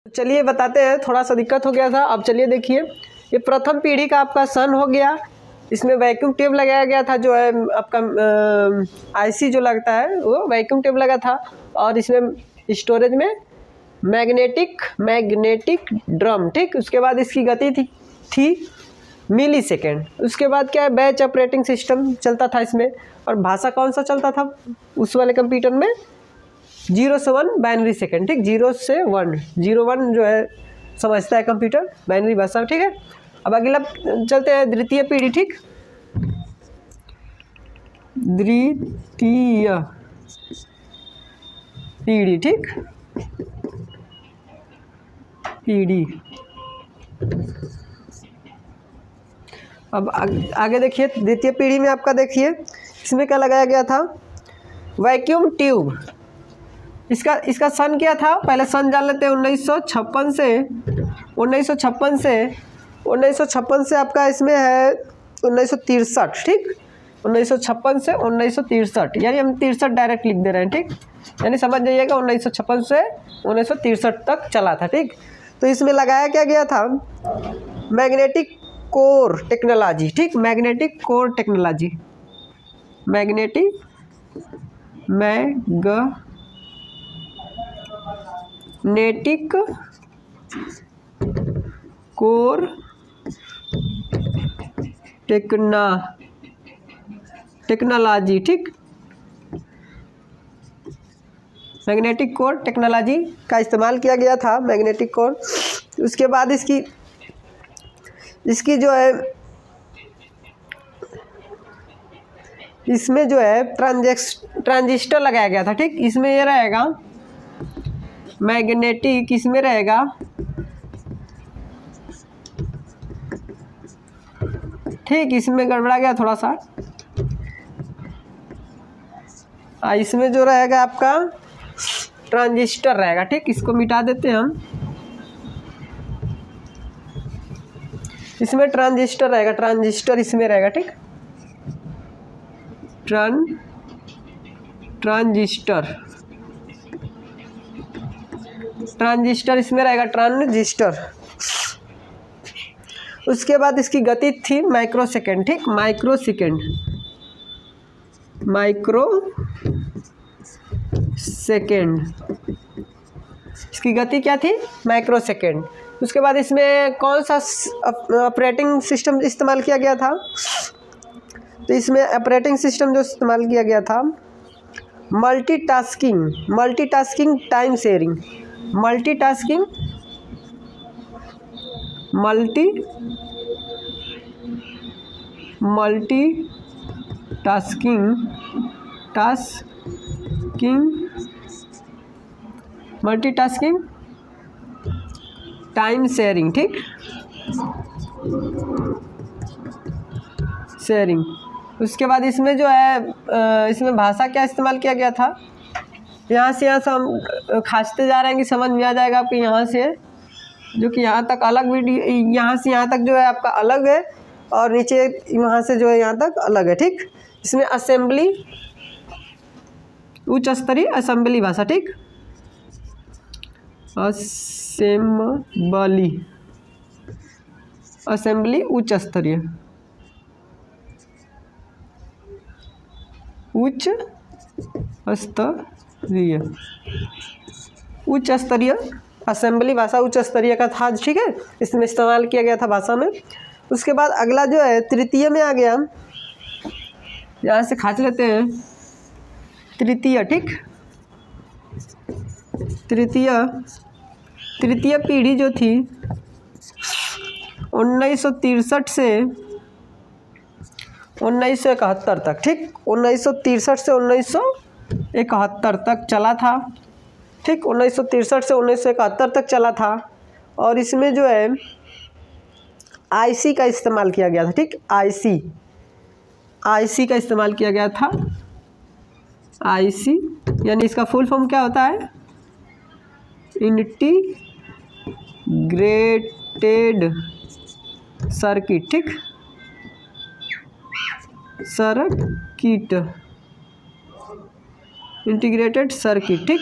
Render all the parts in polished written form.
चलिए बताते हैं, थोड़ा सा दिक्कत हो गया था। अब चलिए देखिए, ये प्रथम पीढ़ी का आपका सन हो गया। इसमें वैक्यूम ट्यूब लगाया गया था, जो है आपका आईसी जो लगता है वो वैक्यूम ट्यूब लगा था। और इसमें स्टोरेज में मैग्नेटिक ड्रम, ठीक। उसके बाद इसकी गति थी मिली सेकेंड। उसके बाद क्या है, बैच ऑपरेटिंग सिस्टम चलता था इसमें। और भाषा कौन सा चलता था उस वाले कंप्यूटर में, 0 से 1 बाइनरी सेकेंड, ठीक। 0 से 1, 0 1 जो है समझता है कंप्यूटर, बाइनरी भाषा, ठीक है। अब अगला चलते हैं द्वितीय पीढ़ी, ठीक। द्वितीय पीढ़ी, ठीक, पीढ़ी। अब आगे देखिए, द्वितीय पीढ़ी में आपका देखिए इसमें क्या लगाया गया था, वैक्यूम ट्यूब। इसका सन क्या था, पहले सन जान लेते हैं। 1956 से आपका इसमें है 1963, ठीक। 1956 से 1963, यानी हम 63 डायरेक्ट लिख दे रहे हैं, ठीक। यानी समझ जाइएगा 1956 से 1963 तक चला था, ठीक। तो इसमें लगाया क्या गया था, मैग्नेटिक कोर टेक्नोलॉजी, ठीक। मैग्नेटिक कोर टेक्नोलॉजी, ठीक। मैग्नेटिक कोर टेक्नोलॉजी का इस्तेमाल किया गया था, मैग्नेटिक कोर। उसके बाद इसकी जो है, इसमें जो है ट्रांजिस्टर लगाया गया था, ठीक। इसमें ये रहेगा मैग्नेटिक, इसमें रहेगा ठीक, इसमें गड़बड़ा गया थोड़ा सा। इसमें जो रहेगा आपका ट्रांजिस्टर रहेगा, ठीक। इसको मिटा देते हैं हम। इसमें ट्रांजिस्टर रहेगा, ट्रांजिस्टर इसमें रहेगा, ठीक। ट्रांजिस्टर इसमें रहेगा, ट्रांजिस्टर। उसके बाद इसकी गति थी माइक्रो सेकेंड, ठीक। माइक्रो सेकेंड, इसकी गति क्या थी, माइक्रो सेकेंड। उसके बाद इसमें कौन सा ऑपरेटिंग सिस्टम इस्तेमाल किया गया था, तो इसमें ऑपरेटिंग सिस्टम जो इस्तेमाल किया गया था, multitasking time sharing, multitasking time sharing, ठीक, शेयरिंग। उसके बाद इसमें जो है इसमें भाषा क्या इस्तेमाल किया गया था, यहाँ से हम खांचते जा रहे हैं कि समझ में आ जाएगा आपको। यहाँ से जो कि यहाँ तक अलग वीडियो, यहाँ से यहाँ तक जो है आपका अलग है, और नीचे वहाँ से जो है यहाँ तक अलग है, ठीक। इसमें असेंबली, उच्च स्तरीय असेंबली भाषा, ठीक। असेंबली उच्च स्तरीय असेंबली भाषा उच्च स्तरीय का था, ठीक है। इसमें इस्तेमाल किया गया था भाषा में। उसके बाद अगला जो है तृतीय में आ गया, यहाँ से खाच लेते हैं, तृतीय, ठीक। तृतीय पीढ़ी जो थी 1963 से 1971 तक, ठीक। 1963 से 1971 तक चला था, ठीक। 1963 से 1971 तक चला था। और इसमें जो है आईसी का इस्तेमाल किया गया था, ठीक। आईसी का इस्तेमाल किया गया था। आईसी यानी इसका फुल फॉर्म क्या होता है, इंटीग्रेटेड सर्किट, ठीक। इंटीग्रेटेड सर्किट, ठीक।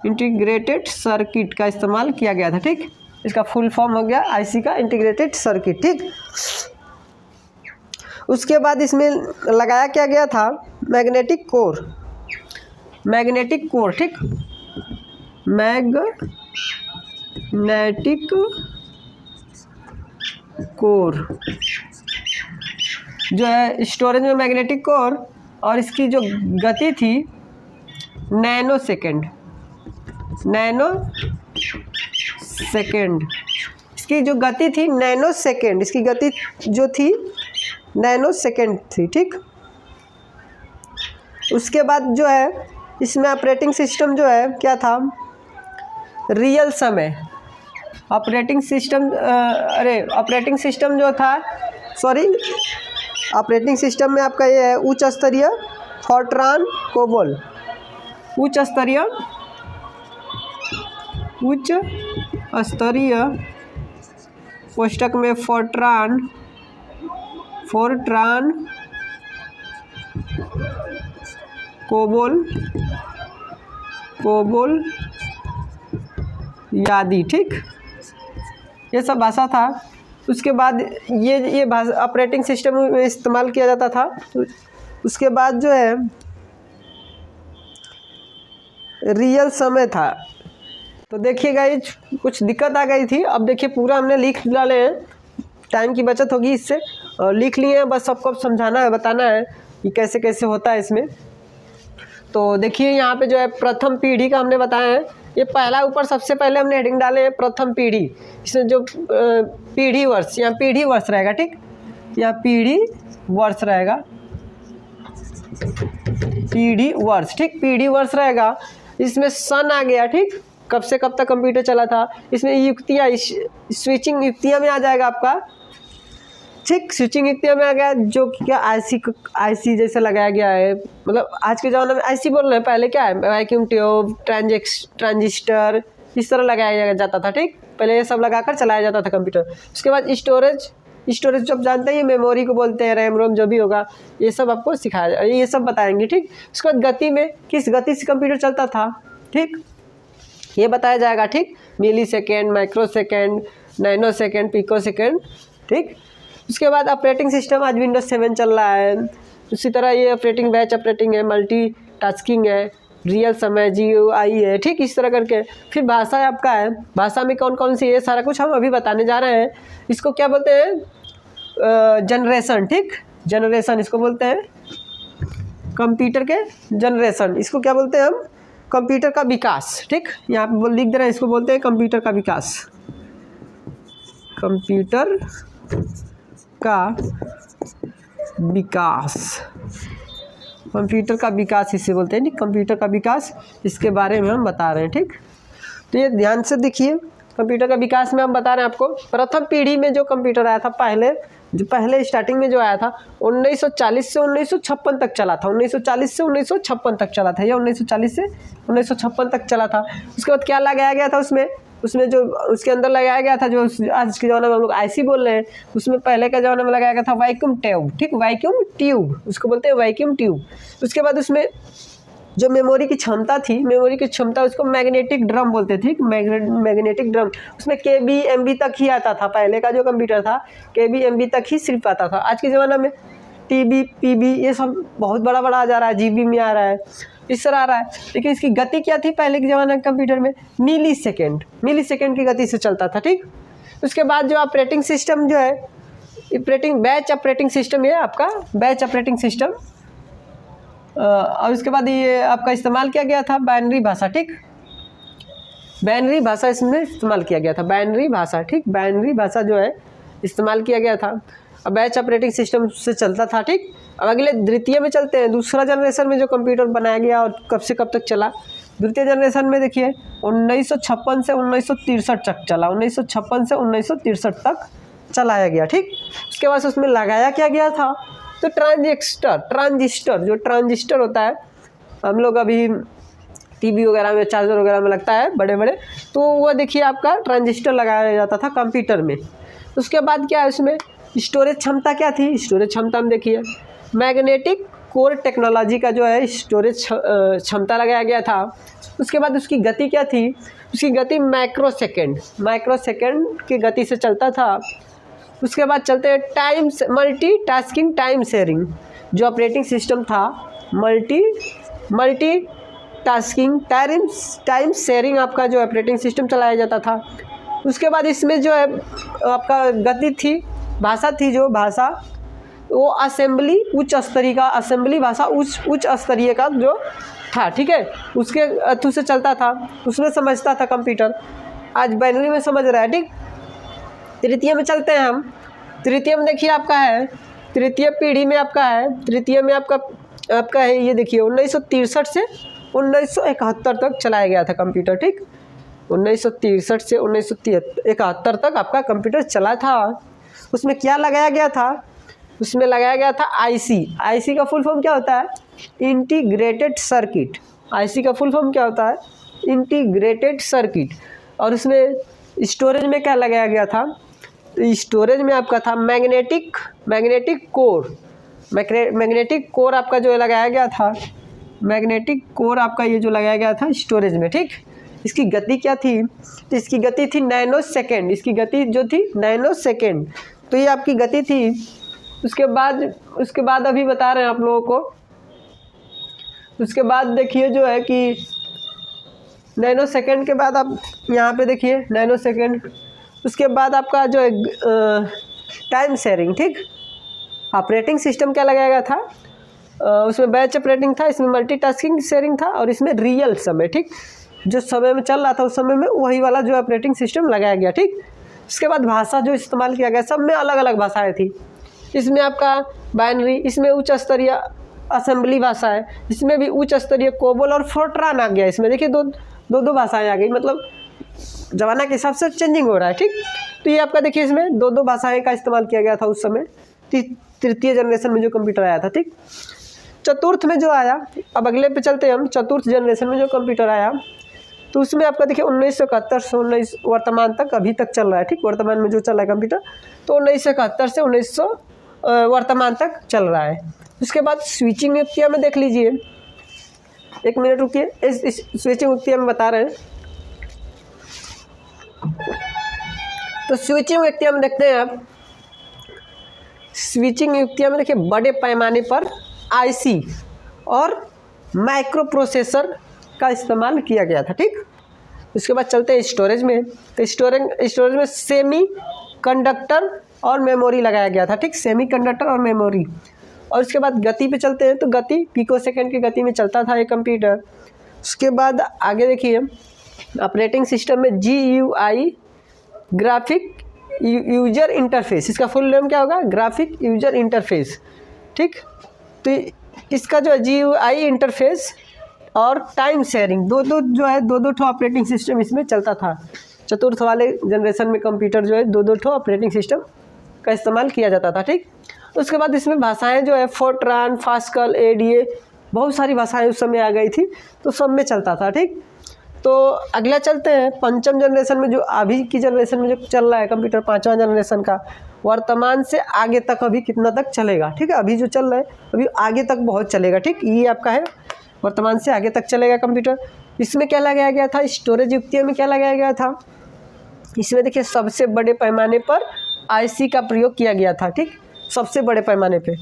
इंटीग्रेटेड सर्किट का इस्तेमाल किया गया था। ठीक, इसका फुल फॉर्म हो गया आईसी का इंटीग्रेटेड सर्किट। ठीक, उसके बाद इसमें लगाया क्या गया था, मैग्नेटिक कोर। मैग्नेटिक कोर, ठीक, मैग्नेटिक कोर जो है स्टोरेज में मैग्नेटिक कोर, और इसकी जो गति थी नैनो सेकेंड, इसकी जो गति थी नैनो सेकेंड, इसकी गति जो थी नैनो सेकेंड थी। ठीक, उसके बाद जो है इसमें ऑपरेटिंग सिस्टम जो है क्या था, रियल समय ऑपरेटिंग सिस्टम, ऑपरेटिंग सिस्टम जो था, ऑपरेटिंग सिस्टम में आपका ये है उच्च स्तरीय फोर्ट्रान कोबोल, उच्च स्तरीय कोष्ठक में फोर्ट्रान कोबोल यादी। ठीक, ये सब भाषा था। उसके बाद ये भाषा ऑपरेटिंग सिस्टम में इस्तेमाल किया जाता था। उसके बाद जो है रियल समय था। तो देखिएगा ये कुछ दिक्कत आ गई थी, अब देखिए पूरा हमने लिख डाले हैं, टाइम की बचत होगी इससे, और लिख लिए हैं, बस सबको समझाना है, बताना है कि कैसे कैसे होता है इसमें। तो देखिए यहाँ पे जो है प्रथम पीढ़ी का हमने बताया है, ये पहला ऊपर सबसे पहले हमने हेडिंग डाले हैं प्रथम पीढ़ी। इसमें जो पीढ़ी वर्ष, यहाँ पीढ़ी वर्ष रहेगा। ठीक, यहाँ पीढ़ी वर्ष रहेगा, पीढ़ी वर्ष। ठीक, पीढ़ी वर्ष रहेगा। इसमें सन आ गया। ठीक, कब से कब तक कंप्यूटर चला था। इसमें युक्तियाँ, स्विचिंग युक्तियाँ में आ जाएगा आपका। ठीक, स्विचिंग युक्तियाँ में आ गया, जो क्या आईसी जैसे लगाया गया है, मतलब आज के ज़माने में आईसी बोल रहे हैं, पहले क्या है वैक्यूम ट्यूब, ट्रांजिस्टर, इस तरह लगाया जाता था। ठीक, पहले ये सब लगाकर चलाया जाता था कंप्यूटर। उसके बाद स्टोरेज जो आप जानते हैं, ये मेमोरी को बोलते हैं, रैम रोम जो भी होगा, ये सब आपको सिखाया, ये सब बताएंगे। ठीक, उसके बाद गति में किस गति से कंप्यूटर चलता था, ठीक, ये बताया जाएगा। ठीक, millisecond, microsecond, nanosecond, picosecond. ठीक, उसके बाद ऑपरेटिंग सिस्टम आज विंडोज 7 चल रहा है। उसी तरह ये ऑपरेटिंग बैच ऑपरेटिंग है, मल्टी टास्किंग है, रियल समय GUI है। ठीक, इस तरह करके फिर भाषा आपका है, भाषा में कौन कौन सी है, सारा कुछ हम अभी बताने जा रहे हैं। इसको क्या बोलते हैं, जनरेशन। ठीक, जनरेशन इसको बोलते हैं, कंप्यूटर के जनरेशन, इसको क्या बोलते हैं हम, कंप्यूटर का विकास। ठीक, यहाँ पे लिख दे रहे हैं, इसको बोलते हैं कंप्यूटर का विकास, कंप्यूटर का विकास, कंप्यूटर का विकास इसे बोलते हैं। नहीं, कंप्यूटर का विकास, इसके बारे में हम बता रहे हैं। ठीक, तो ये ध्यान से देखिए, कंप्यूटर का विकास में हम बता रहे हैं आपको। प्रथम पीढ़ी में जो कंप्यूटर आया था, पहले स्टार्टिंग में जो आया था 1940 से 1956 तक चला था, 1940 से 1956 तक चला था, या 1940 से 1956 तक चला था। उसके बाद क्या लगाया गया था उसमें जो उसके अंदर लगाया गया था, जो आज के ज़माने में हम लोग आईसी बोल रहे हैं, उसमें पहले के ज़माने में लगाया गया था वैक्यूम ट्यूब। ठीक, वैक्यूम ट्यूब उसको बोलते हैं, वैक्यूम ट्यूब। उसके बाद उसमें जो मेमोरी की क्षमता उसको मैग्नेटिक ड्रम बोलते थे। मैग्नेटिक ड्रम, उसमें KB MB तक ही आता था। पहले का जो कंप्यूटर था KB MB तक ही सिर्फ आता था। आज के ज़माने में TB PB ये सब बहुत बड़ा आ जा रहा है, GB में आ रहा है, इस तरह आ रहा है। लेकिन इसकी गति क्या थी पहले के ज़माने के कंप्यूटर में, मिली सेकेंड की गति से चलता था। ठीक, उसके बाद जो ऑपरेटिंग सिस्टम जो है, बैच ऑपरेटिंग सिस्टम, ये आपका बैच ऑपरेटिंग सिस्टम, और उसके बाद ये आपका इस्तेमाल किया गया था बाइनरी भाषा। ठीक, बाइनरी भाषा इसमें इस्तेमाल किया गया था, बाइनरी भाषा। ठीक, बाइनरी भाषा जो है इस्तेमाल किया गया था। अब बैच ऑपरेटिंग सिस्टम से चलता था। ठीक, अब अगले द्वितीय में चलते हैं, दूसरा जनरेशन में जो कंप्यूटर बनाया गया और कब से कब तक चला। द्वितीय जनरेशन में देखिए 1956 से 1963 तक चला, 1956 से 1963 तक चलाया गया। ठीक, उसके बाद उसमें लगाया क्या गया था, तो ट्रांजिस्टर, जो ट्रांजिस्टर होता है, हम लोग अभी टीवी वगैरह में, चार्जर वगैरह में लगता है बड़े बड़े, तो वो देखिए आपका ट्रांजिस्टर लगाया जाता था कंप्यूटर में। उसके बाद क्या है, उसमें स्टोरेज क्षमता क्या थी, स्टोरेज क्षमता में देखिए मैग्नेटिक कोर टेक्नोलॉजी का जो है स्टोरेज क्षमता लगाया गया था। उसके बाद उसकी गति क्या थी, उसकी गति माइक्रो सेकेंड की गति से चलता था। उसके बाद चलते हैं मल्टीटास्किंग टाइम शेयरिंग। जो ऑपरेटिंग सिस्टम था मल्टीटास्किंग टाइम शेयरिंग आपका जो ऑपरेटिंग सिस्टम चलाया जाता था। उसके बाद इसमें जो है आपका गति थी, भाषा थी, जो भाषा वो असेंबली उच्च स्तरीय का असेंबली भाषा उच्च स्तरीय का जो था, ठीक है, उसके थ्रू से चलता था, उसमें समझता था कंप्यूटर। आज बाइनरी में समझ रहा है, ठीक। तृतीय में चलते हैं हम। तृतीय में देखिए आपका है, तृतीय पीढ़ी में आपका है, तृतीय में आपका है ये देखिए 1963 से 1971 तक चलाया गया था कंप्यूटर, ठीक। 1963 से 1971 तक आपका कंप्यूटर चला था। उसमें क्या लगाया गया था, उसमें लगाया गया था आईसी का फुल फॉर्म क्या होता है, इंटीग्रेटेड सर्किट। आईसी का फुल फॉर्म क्या होता है, इंटीग्रेटेड सर्किट। और उसमें स्टोरेज में क्या लगाया गया था, तो स्टोरेज में आपका था मैग्नेटिक कोर आपका जो लगाया गया था, मैग्नेटिक कोर आपका ये जो लगाया गया था स्टोरेज में, ठीक। इसकी गति क्या थी, तो इसकी गति थी नैनो सेकेंड। इसकी गति जो थी नैनो सेकेंड, तो ये आपकी गति थी। उसके बाद अभी बता रहे हैं आप लोगों को। उसके बाद देखिए जो है कि नैनो सेकेंड के बाद आप यहाँ पे देखिए नैनो सेकेंड। उसके बाद आपका जो है टाइम शेयरिंग, ठीक। ऑपरेटिंग सिस्टम क्या लगाया गया था, उसमें बैच ऑपरेटिंग था, इसमें मल्टीटास्किंग शेयरिंग था, और इसमें रियल समय, ठीक, जो समय में चल रहा था उस समय में वही वाला जो ऑपरेटिंग सिस्टम लगाया गया, ठीक। उसके बाद भाषा जो इस्तेमाल किया गया, सब में अलग अलग भाषाएं थी। इसमें आपका बाइनरी, इसमें उच्च स्तरीय असेंबली भाषा है, इसमें भी उच्च स्तरीय कोबोल और फोर्ट्रान आ गया। इसमें देखिए दो भाषाएं आ गई, मतलब ज़माना के हिसाब से चेंजिंग हो रहा है, ठीक। तो ये आपका देखिए इसमें दो भाषाएं का इस्तेमाल किया गया था उस समय, तृतीय जनरेशन में जो कंप्यूटर आया था, ठीक। चतुर्थ में जो आया, अब अगले पे चलते हैं हम। चतुर्थ जनरेशन में जो कंप्यूटर आया, तो उसमें आपका देखिए 1971 से वर्तमान तक अभी तक चल रहा है, ठीक। वर्तमान में जो चल रहा है कंप्यूटर, तो 1971 से 1900 वर्तमान तक चल रहा है। उसके बाद स्विचिंग युक्तियाँ में देख लीजिए, एक मिनट रुकिए, इस स्विचिंग युक्तियाँ में बता रहे हैं। तो स्विचिंग युक्तियाँ में देखते हैं आप। स्विचिंग युक्तियाँ में देखिए बड़े पैमाने पर आईसी और माइक्रो प्रोसेसर का इस्तेमाल किया गया था, ठीक। उसके बाद चलते हैं स्टोरेज में। तो स्टोरेज में सेमी कंडक्टर और मेमोरी लगाया गया था, ठीक। सेमी कंडक्टर और मेमोरी। और उसके बाद गति पे चलते हैं, तो गति पिको सेकेंड की गति में चलता था ये कंप्यूटर। उसके बाद आगे देखिए ऑपरेटिंग सिस्टम में GUI, ग्राफिक यूजर इंटरफेस, इसका फुल नेम क्या होगा, ग्राफिक यूजर इंटरफेस, ठीक। तो इसका जो है GUI इंटरफेस और टाइम शेयरिंग दो ठो ऑपरेटिंग सिस्टम इसमें चलता था। चतुर्थ वाले जनरेशन में कंप्यूटर जो है दो ठो ऑपरेटिंग सिस्टम का इस्तेमाल किया जाता था, ठीक। उसके बाद इसमें भाषाएं जो है फोर्ट्रान, पास्कल, ADA, बहुत सारी भाषाएं उस समय आ गई थी, तो सब में चलता था, ठीक। तो अगला चलते हैं पंचम जनरेशन में, जो अभी की जनरेशन में जो चल रहा है कंप्यूटर, पाँचवा जनरेशन का, वर्तमान से आगे तक अभी कितना तक चलेगा, ठीक है। अभी जो चल रहा है अभी आगे तक बहुत चलेगा, ठीक। ये आपका है वर्तमान से आगे तक चलेगा कंप्यूटर। इसमें क्या लगाया गया था, स्टोरेज युक्तियों में क्या लगाया गया था, इसमें देखिए सबसे बड़े पैमाने पर आईसी का प्रयोग किया गया था, ठीक। सबसे बड़े पैमाने पे,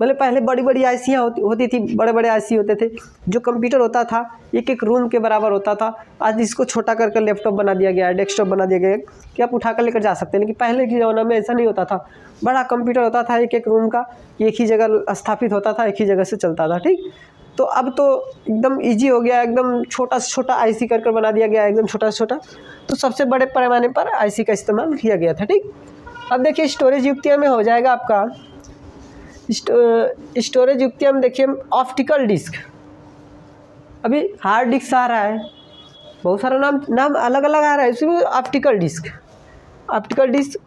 मतलब पहले बड़ी बड़ी आईसियाँ होती थी, बड़े बड़े आईसी होते थे। जो कंप्यूटर होता था एक एक रूम के बराबर होता था। आज इसको छोटा करके लैपटॉप बना दिया गया है, डेस्कटॉप बना दिया गया है कि आप उठा कर लेकर जा सकते हैं। लेकिन पहले के ज़माने में ऐसा नहीं होता था, बड़ा कंप्यूटर होता था, एक एक रूम का एक ही जगह स्थापित होता था, एक ही जगह से चलता था, ठीक। तो अब तो एकदम ईजी हो गया, एकदम छोटा से छोटा आईसी कर बना दिया गया है, एकदम छोटा से छोटा। तो सबसे बड़े पैमाने पर आईसी का इस्तेमाल किया गया था, ठीक। अब देखिए स्टोरेज युक्तियाँ में हो जाएगा आपका स्टोरेज युक्तियाँ में देखिए ऑप्टिकल डिस्क। अभी हार्ड डिस्क आ रहा है, बहुत सारा नाम अलग अलग आ रहा है, इसमें ऑप्टिकल डिस्क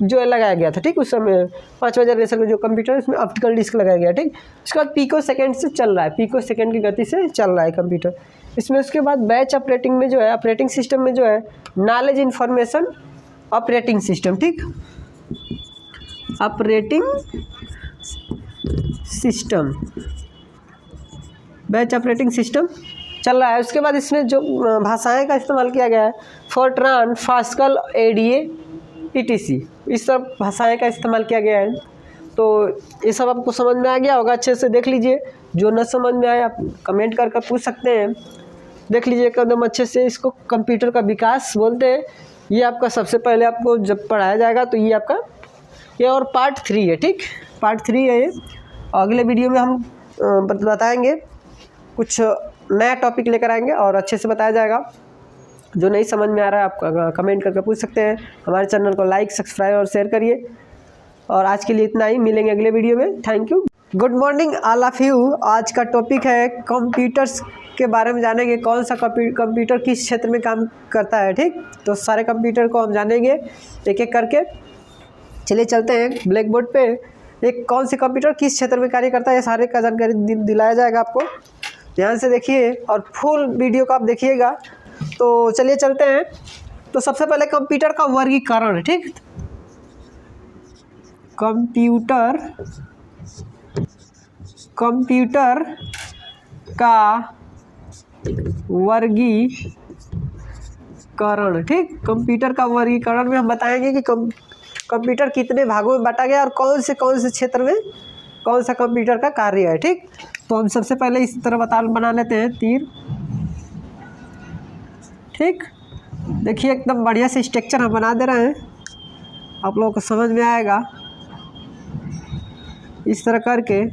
जो है लगाया गया था, ठीक। उस समय पाँचवा जनरेशन का जो कंप्यूटर है उसमें ऑप्टिकल डिस्क लगाया गया, ठीक। उसके बाद पिको सेकेंड से चल रहा है, पिको सेकेंड की गति से चल रहा है कंप्यूटर इसमें। उसके बाद बैच ऑपरेटिंग में जो है, ऑपरेटिंग सिस्टम में जो है नॉलेज इन्फॉर्मेशन ऑपरेटिंग सिस्टम, ठीक। Operating system batch operating system चल रहा है। उसके बाद इसमें जो भाषाएं का इस्तेमाल किया गया है, फोर्ट्रान, पास्कल, एडीए, ईटीसी, इस सब भाषाएं का इस्तेमाल किया गया है। तो ये सब आपको समझ में आ गया होगा, अच्छे से देख लीजिए। जो न समझ में आए आप कमेंट कर पूछ सकते हैं। देख लीजिए एकदम अच्छे से। इसको कंप्यूटर का विकास बोलते हैं। ये आपका सबसे पहले आपको जब पढ़ाया जाएगा तो ये आपका ये और पार्ट 3 है, ठीक, पार्ट 3 है ये। अगले वीडियो में हम बताएंगे, कुछ नया टॉपिक लेकर आएंगे और अच्छे से बताया जाएगा। जो नहीं समझ में आ रहा है आप कमेंट करके पूछ सकते हैं। हमारे चैनल को लाइक, सब्सक्राइब और शेयर करिए। और आज के लिए इतना ही, मिलेंगे अगले वीडियो में। Thank you, good morning all of you. आज का टॉपिक है कंप्यूटर्स के बारे में जानेंगे, कौन सा कंप्यूटर किस क्षेत्र में काम करता है, ठीक। तो सारे कंप्यूटर को हम जानेंगे एक एक करके। चलिए चलते हैं ब्लैक बोर्ड पे। एक कौन से कंप्यूटर किस क्षेत्र में कार्य करता है, ये सारे का जानकारी दिलाया जाएगा आपको। ध्यान से देखिए और फुल वीडियो को आप देखिएगा। तो चलिए चलते हैं। तो सबसे पहले कंप्यूटर का वर्गीकरण, ठीक। कंप्यूटर का वर्गीकरण, ठीक। कंप्यूटर का वर्गीकरण में हम बताएंगे कि कंप्यूटर कितने भागों में बांटा गया और कौन से क्षेत्र में कौन सा कंप्यूटर का कार्य है, ठीक। तो हम सबसे पहले इस तरह बना लेते हैं तीर, ठीक। देखिए एकदम बढ़िया से स्ट्रक्चर हम बना दे रहे हैं, आप लोगों को समझ में आएगा इस तरह करके।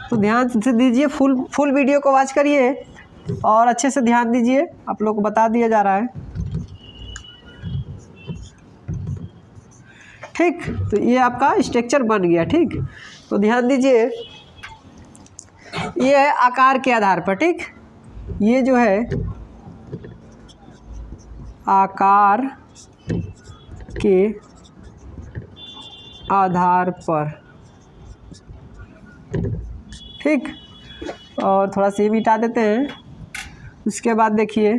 तो ध्यान से दीजिए, फुल वीडियो को वॉच करिए और अच्छे से ध्यान दीजिए, आप लोग को बता दिया जा रहा है, ठीक। तो ये आपका स्ट्रक्चर बन गया, ठीक। तो ध्यान दीजिए, ये है आकार के आधार पर, ठीक। ये जो है आकार के आधार पर, ठीक। और थोड़ा सा ये मिटा देते हैं। उसके बाद देखिए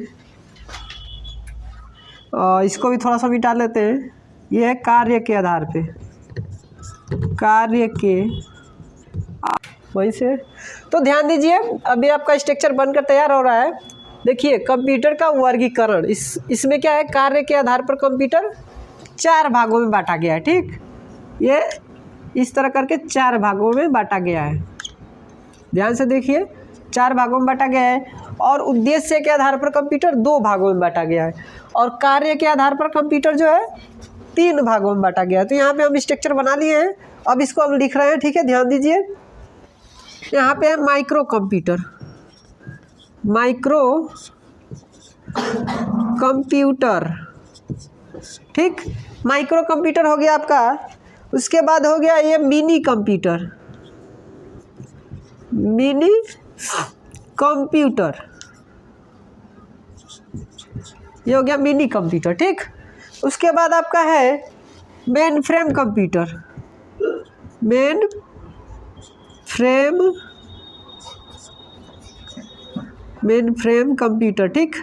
इसको भी थोड़ा सा मिटा लेते हैं। ये है कार्य के आधार पे, कार्य के वहीं से। तो ध्यान दीजिए, अभी आपका स्ट्रक्चर बनकर तैयार हो रहा है। देखिए कंप्यूटर का वर्गीकरण, इसमें क्या है, कार्य के आधार पर कंप्यूटर 4 भागों में बांटा गया है, ठीक। ये इस तरह करके 4 भागों में बांटा गया है। ध्यान से देखिए, 4 भागों में बांटा गया है। और उद्देश्य के आधार पर कंप्यूटर 2 भागों में बांटा गया है। और कार्य के आधार पर कंप्यूटर जो है 3 भागों में बांटा गया है। तो यहाँ पे हम स्ट्रक्चर बना लिए हैं, अब इसको हम लिख रहे हैं, ठीक है। ध्यान दीजिए, यहाँ पे है माइक्रो कंप्यूटर, ठीक। माइक्रो कंप्यूटर हो गया आपका। उसके बाद हो गया ये मिनी कंप्यूटर, ये हो गया मिनी कंप्यूटर, ठीक। उसके बाद आपका है मेन फ्रेम कंप्यूटर, ठीक।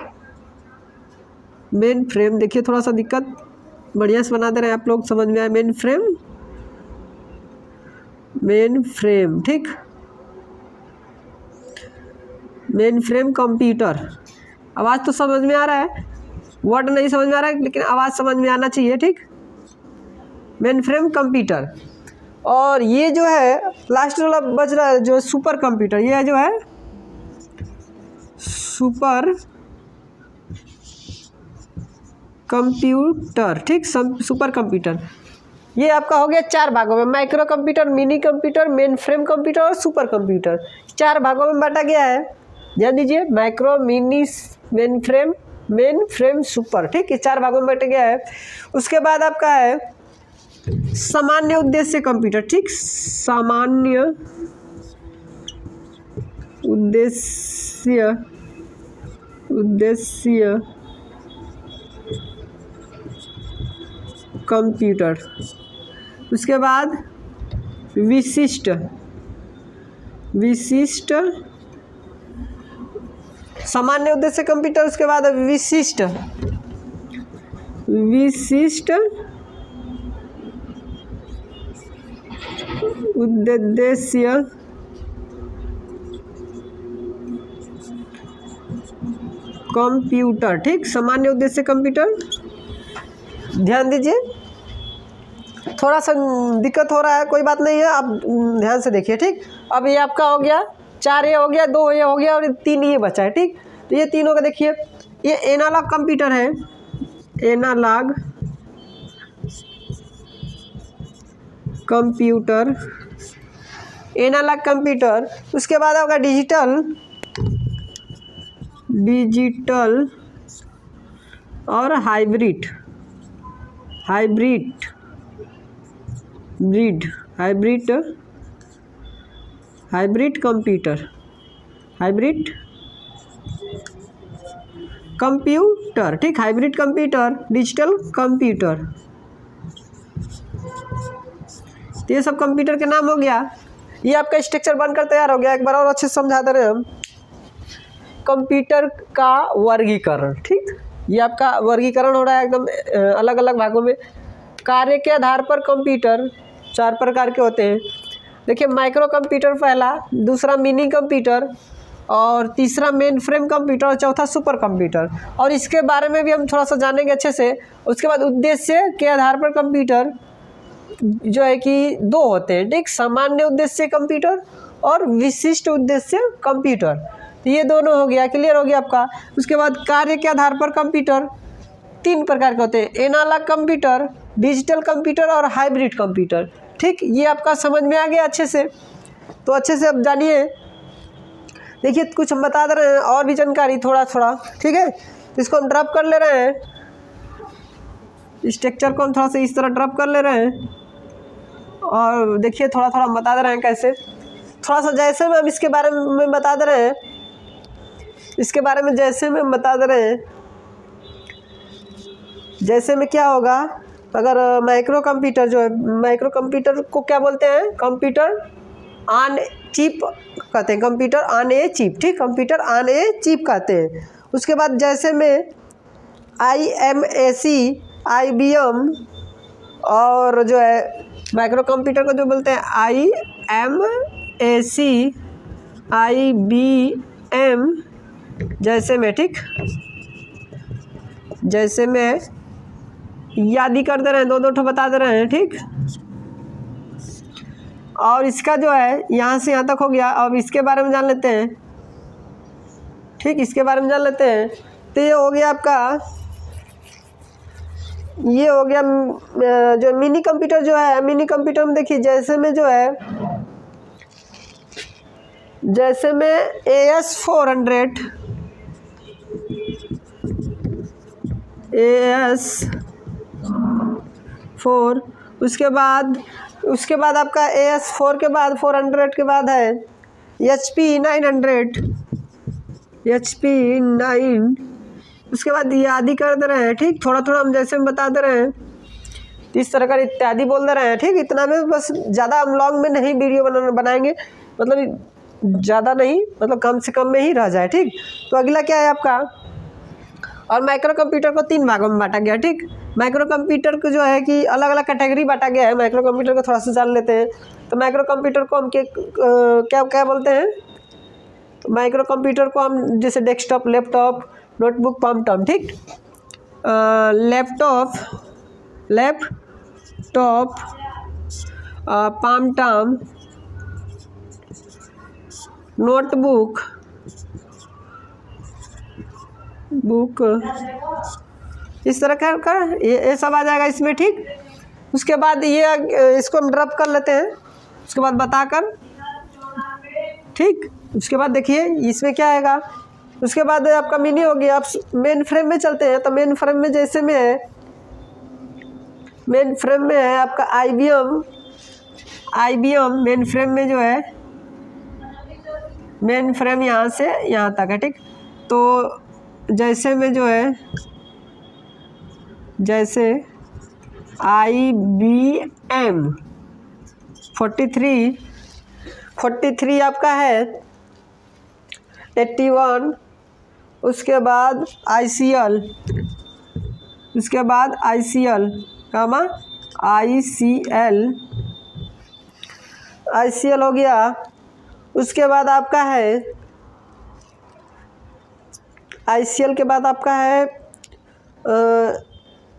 मेन फ्रेम देखिए, थोड़ा सा दिक्कत, बढ़िया से बना दे रहे हैं आप लोग, समझ में आया। मेन फ्रेम, ठीक। Main frame computer. आवाज़ तो समझ में आ रहा है, वर्ड नहीं समझ में आ रहा है, लेकिन आवाज़ समझ में आना चाहिए, ठीक। Main frame computer. और ये जो है लास्ट वाला बच रहा है जो सुपर कंप्यूटर, ये जो है सुपर कंप्यूटर, ठीक। सुपर कंप्यूटर ये आपका हो गया 4 भागों में, micro computer, mini computer, main frame computer और सुपर कंप्यूटर। 4 भागों में बांटा गया है। ध्यान दीजिए, micro, mini, main frame, super, ठीक। ये 4 भागों में बांटा गया है। उसके बाद आपका है सामान्य उद्देश्य कंप्यूटर, ठीक। सामान्य उद्देश्य कंप्यूटर। उसके बाद विशिष्ट सामान्य उद्देश्य कंप्यूटर। उसके बाद विशिष्ट उद्देश्य कंप्यूटर, ठीक, सामान्य उद्देश्य कंप्यूटर। ध्यान दीजिए, थोड़ा सा दिक्कत हो रहा है, कोई बात नहीं है, आप ध्यान से देखिए, ठीक। अब ये आपका हो गया 4 ये हो गया, 2 ये हो गया और 3 ये बचा है, ठीक। तो ये तीनों का देखिए, ये एनालॉग कंप्यूटर है, एनालॉग कंप्यूटर, एनालॉग कंप्यूटर। उसके बाद होगा डिजिटल और हाइब्रिड कंप्यूटर, ठीक, हाइब्रिड कंप्यूटर, डिजिटल कंप्यूटर। तो ये सब कंप्यूटर के नाम हो गया। ये आपका स्ट्रक्चर बनकर तैयार हो गया। एक बार और अच्छे से समझा दे रहे हैं हम। कंप्यूटर का वर्गीकरण, ठीक, ये आपका वर्गीकरण हो रहा है एकदम अलग अलग भागों में। कार्य के आधार पर कंप्यूटर 4 प्रकार के होते हैं। देखिए, माइक्रो कंप्यूटर पहला, दूसरा मिनी कंप्यूटर, और तीसरा मेन फ्रेम कंप्यूटर, और चौथा सुपर कंप्यूटर। और इसके बारे में भी हम थोड़ा सा जानेंगे अच्छे से। उसके बाद उद्देश्य के आधार पर कंप्यूटर जो है कि 2 होते हैं, ठीक, सामान्य उद्देश्य कंप्यूटर और विशिष्ट उद्देश्य कंप्यूटर। तो ये दोनों हो गया, क्लियर हो गया आपका। उसके बाद कार्य के आधार पर कंप्यूटर 3 प्रकार के होते हैं, एनालॉग कंप्यूटर, डिजिटल कंप्यूटर और हाइब्रिड कंप्यूटर, ठीक। ये आपका समझ में आ गया अच्छे से। तो अच्छे से अब जानिए। देखिए, कुछ हम बता दे रहे हैं और भी जानकारी थोड़ा थोड़ा, ठीक है। तो इसको हम ड्रॉप कर ले रहे हैं, स्ट्रक्चर को हम थोड़ा सा इस तरह ड्रॉप कर ले रहे हैं। और देखिए, थोड़ा थोड़ा हम बता दे रहे हैं कैसे, थोड़ा सा जैसे में हम इसके बारे में बता दे रहे हैं, इसके बारे में जैसे में हम बता दे रहे हैं। जैसे में क्या होगा, अगर माइक्रो कंप्यूटर जो है, माइक्रो कंप्यूटर को क्या बोलते हैं, कंप्यूटर ऑन चिप कहते हैं, कंप्यूटर ऑन ए चिप, ठीक, कंप्यूटर ऑन ए चिप कहते हैं। उसके बाद जैसे में IMAC, IBM, और जो है माइक्रो कंप्यूटर को जो बोलते हैं IMAC, IBM, जैसे में, ठीक, जैसे में याद ही कर दे रहे हैं, 2-2 ठो बता दे रहे हैं, ठीक। और इसका जो है यहाँ से यहाँ तक हो गया। अब इसके बारे में जान लेते हैं, ठीक, इसके बारे में जान लेते हैं। तो ये हो गया आपका, ये हो गया जो मिनी कंप्यूटर जो है, मिनी कंप्यूटर में देखिए जैसे में जो है, जैसे में AS400, AS4, उसके बाद आपका AS4 के बाद 400 के बाद है HP 900, उसके बाद ये आदि कर दे रहे हैं, ठीक, थोड़ा थोड़ा हम जैसे में बता दे रहे हैं। इस तरह का इत्यादि बोल दे रहे हैं, ठीक। इतना में बस, ज़्यादा हम लॉन्ग में नहीं वीडियो बनाएंगे, मतलब ज़्यादा नहीं, मतलब कम से कम में ही रह जाए, ठीक। तो अगला क्या है आपका, और माइक्रो कंप्यूटर को 3 भागों में बांटा गया, ठीक। माइक्रो कंप्यूटर को जो है कि अलग अलग कैटेगरी बांटा गया है। माइक्रो कंप्यूटर को थोड़ा सा जान लेते हैं। तो माइक्रो कंप्यूटर को हम क्या क्या बोलते हैं, तो माइक्रो कंप्यूटर को हम जैसे desktop, laptop, notebook, palm Tom, ठीक, लैपटॉप, पाम टॉम, नोटबुक, इस तरह का ये सब आ जाएगा इसमें, ठीक। उसके बाद ये इसको हम ड्रॉप कर लेते हैं, उसके बाद बताकर, ठीक। उसके बाद देखिए इसमें क्या आएगा। उसके बाद आपका मिनी हो गया। आप मेन फ्रेम में चलते हैं। तो मेन फ्रेम में जैसे में है, मेन फ्रेम में है आपका IBM मेन फ्रेम में जो है, मेन फ्रेम यहाँ से यहाँ तक है, ठीक। तो जैसे में जो है, जैसे IBM 43 आपका है, 81, उसके बाद ICL, ICL हो गया। उसके बाद आपका है ICL के बाद आपका है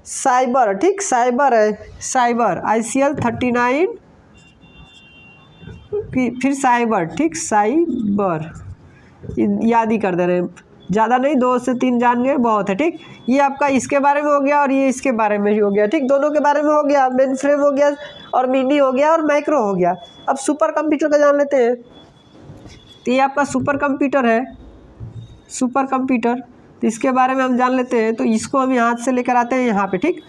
साइबर, ठीक, साइबर है, साइबर ICL 39, फिर साइबर, ठीक, साइबर याद ही कर दे रहे हैं, ज़्यादा नहीं, 2 से 3 जान गए बहुत है, ठीक। ये आपका इसके बारे में हो गया और ये इसके बारे में ही हो गया, ठीक, दोनों के बारे में हो गया, मेन फ्रेम हो गया और मिनी हो गया और माइक्रो हो गया। अब सुपर कंप्यूटर का जान लेते हैं। तो ये आपका सुपर कंप्यूटर है, सुपर कंप्यूटर, तो इसके बारे में हम जान लेते हैं। तो इसको हम यहाँ से लेकर आते हैं यहाँ पे, ठीक,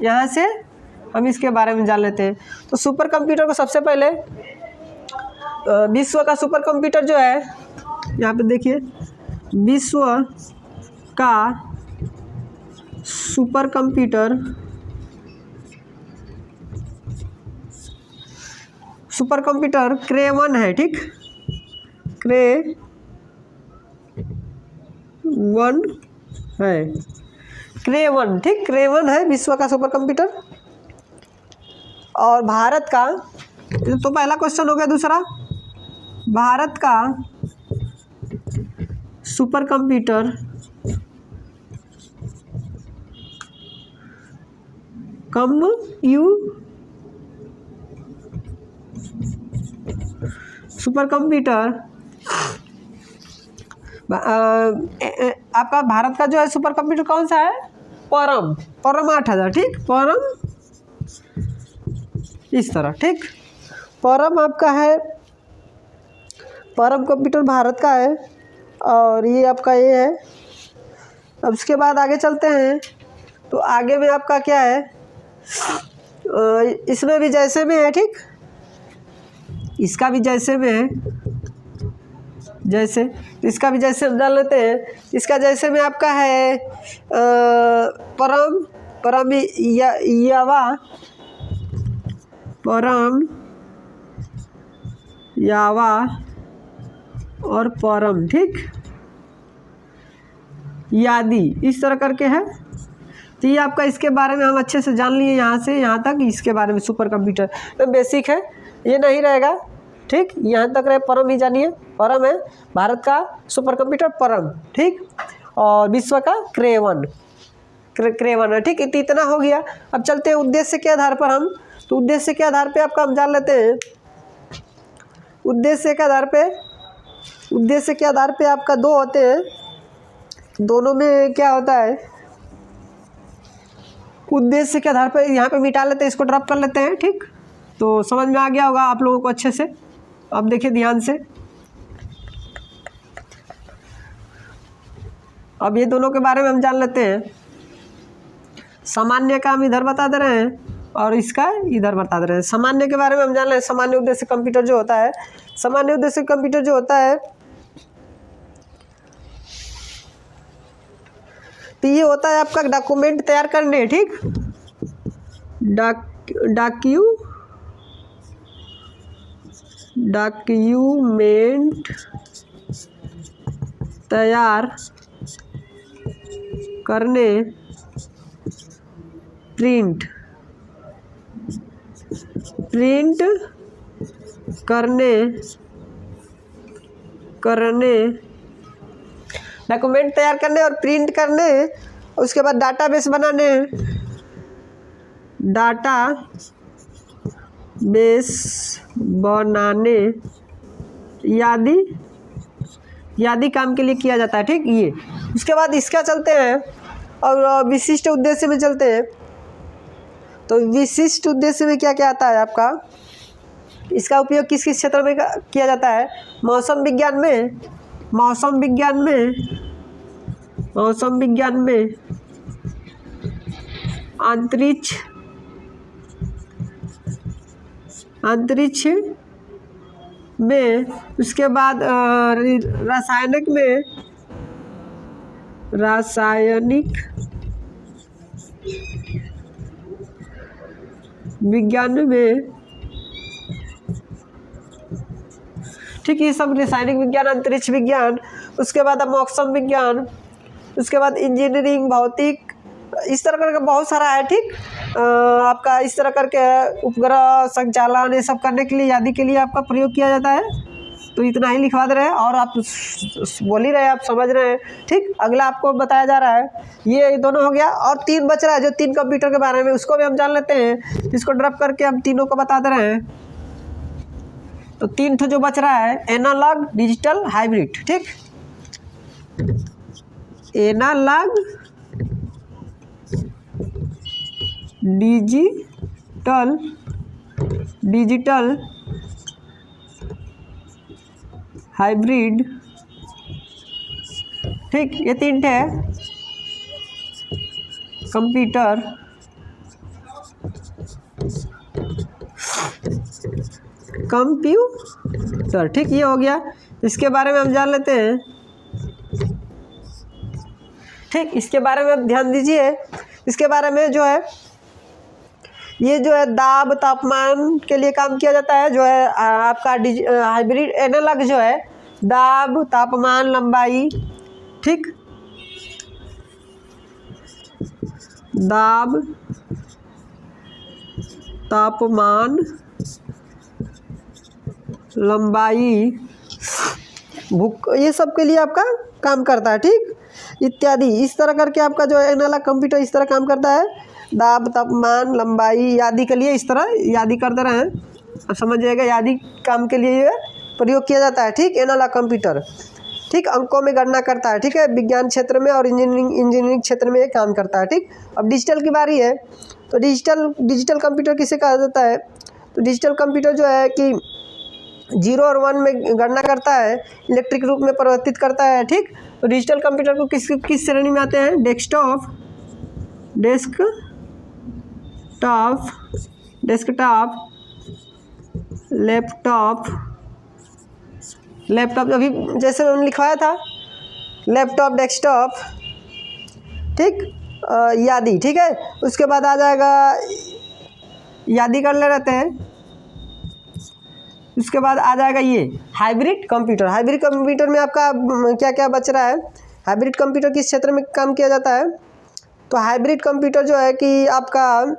यहाँ से हम इसके बारे में जान लेते हैं। तो सुपर कंप्यूटर को सबसे पहले विश्व का सुपर कंप्यूटर जो है, यहाँ पे देखिए, विश्व का सुपर कंप्यूटर, सुपर कंप्यूटर क्रे-1 है, ठीक, क्रे-1 है, क्रे-1, ठीक, क्रे-1 है विश्व का सुपर कंप्यूटर। और भारत का, तो पहला क्वेश्चन हो गया। दूसरा, भारत का सुपर कंप्यूटर सुपर कंप्यूटर आपका भारत का जो है सुपर कंप्यूटर कौन सा है? परम, परम 8000, ठीक, परम इस तरह, ठीक, परम आपका है, परम कंप्यूटर भारत का है और ये आपका ये है। अब उसके बाद आगे चलते हैं। तो आगे में आपका क्या है, इसमें भी जैसे में है, ठीक, इसका भी जैसे में है, जैसे, इसका भी जैसे डाल लेते हैं। इसका जैसे में आपका है परम, परम यावा, परम यावा और परम, ठीक, यादी, इस तरह करके है। तो ये आपका इसके बारे में हम अच्छे से जान लिए, यहाँ से यहाँ तक इसके बारे में सुपर कंप्यूटर तो बेसिक है, ये नहीं रहेगा, ठीक, यहाँ तक रहे, परम ही जानिए, परम है भारत का सुपर कंप्यूटर परम, ठीक, और विश्व का क्रे-1 है, ठीक, इतना हो गया। अब चलते हैं उद्देश्य के आधार पर हम। तो उद्देश्य के आधार पे आपका हम जान लेते हैं। उद्देश्य के आधार पे, उद्देश्य के आधार पे आपका 2 होते हैं, दोनों में क्या होता है, उद्देश्य के आधार पे यहाँ पे मिटा लेते हैं, इसको ड्रॉप कर लेते हैं, ठीक। तो समझ में आ गया होगा आप लोगों को अच्छे से। अब देखिए ध्यान से, अब ये दोनों के बारे में हम जान लेते हैं। सामान्य का हम इधर बता दे रहे हैं और इसका इधर बता दे रहे हैं। सामान्य के बारे में हम जान रहे हैं। सामान्य उद्देश्य कंप्यूटर जो होता है, सामान्य उद्देश्य कंप्यूटर जो होता है, तो ये होता है आपका डॉक्यूमेंट तैयार करने, ठीक, डॉक्यूमेंट तैयार करने, प्रिंट करने डॉक्यूमेंट तैयार करने और प्रिंट करने, उसके बाद डाटाबेस बनाने, यादी काम के लिए किया जाता है, ठीक, ये। उसके बाद इसका चलते हैं और विशिष्ट उद्देश्य में चलते हैं। तो विशिष्ट उद्देश्य में क्या क्या आता है आपका, इसका उपयोग किस किस क्षेत्र में किया जाता है? मौसम विज्ञान में, मौसम विज्ञान में अंतरिक्ष में, उसके बाद रासायनिक विज्ञान में, ठीक, ये सब रासायनिक विज्ञान, अंतरिक्ष विज्ञान, उसके बाद अब मौसम विज्ञान, उसके बाद इंजीनियरिंग, भौतिक इस तरह करके बहुत सारा है, ठीक। आपका इस तरह करके उपग्रह संचालन ये सब करने के लिए, यादी के लिए आपका प्रयोग किया जाता है। तो इतना ही लिखवा दे रहे हैं और आप बोल ही रहे हैं, आप समझ रहे हैं, ठीक। अगला आपको बताया जा रहा है, ये दोनों हो गया और 3 बच रहा है, जो 3 कंप्यूटर के बारे में, उसको भी हम जान लेते हैं। इसको ड्रॉप करके हम तीनों को बता दे रहे हैं। तो 3 जो बच रहा है, एनालॉग, डिजिटल, हाइब्रिड, ठीक। एनालॉग, डिजिटल, हाइब्रिड, ठीक। ये 3 है कंप्यूटर, ठीक। ये हो गया, इसके बारे में हम जान लेते हैं, ठीक। इसके बारे में ध्यान दीजिए, इसके बारे में जो है, ये जो है दाब तापमान के लिए काम किया जाता है, जो है आपका हाइब्रिड एनालॉग जो है दाब तापमान लंबाई, ठीक। दाब तापमान लंबाई ये सब के लिए आपका काम करता है, ठीक, इत्यादि। इस तरह करके आपका जो है एनालॉग कंप्यूटर इस तरह काम करता है, दाब तापमान लंबाई यादी के लिए इस तरह यादी करते रहे, अब समझ जाएगा, यादी काम के लिए प्रयोग किया जाता है, ठीक। एनालॉग कंप्यूटर, ठीक, अंकों में गणना करता है, ठीक है, विज्ञान क्षेत्र में और इंजीनियरिंग क्षेत्र में ये काम करता है, ठीक। अब डिजिटल की बारी है, तो डिजिटल कंप्यूटर किसे कहा जाता है? तो डिजिटल कंप्यूटर जो है कि 0 और 1 में गणना करता है, इलेक्ट्रिक रूप में परिवर्तित करता है, ठीक। तो डिजिटल कंप्यूटर को किस श्रेणी में आते हैं? डेस्कटॉप, लैपटॉप अभी जैसे मैंने लिखवाया था, लैपटॉप, डेस्कटॉप, ठीक, यादी, ठीक है। उसके बाद आ जाएगा, यादी कर ले रहते हैं, उसके बाद आ जाएगा ये हाइब्रिड कंप्यूटर। हाइब्रिड कंप्यूटर में आपका क्या क्या बच रहा है? हाइब्रिड कंप्यूटर किस क्षेत्र में काम किया जाता है? तो हाइब्रिड कंप्यूटर जो है कि आपका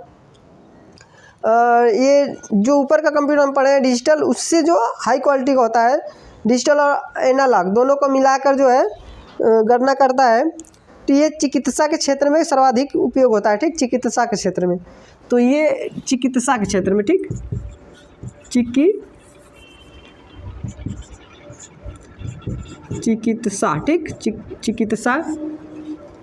ये जो ऊपर का कंप्यूटर हम पढ़े हैं डिजिटल, उससे जो हाई क्वालिटी का होता है, डिजिटल और एनालॉग दोनों को मिलाकर जो है गणना करता है। तो ये चिकित्सा के क्षेत्र में सर्वाधिक उपयोग होता है, ठीक, चिकित्सा के क्षेत्र में। तो ये चिकित्सा के क्षेत्र में, ठीक, चिकित्सा, ठीक, चिकित्सा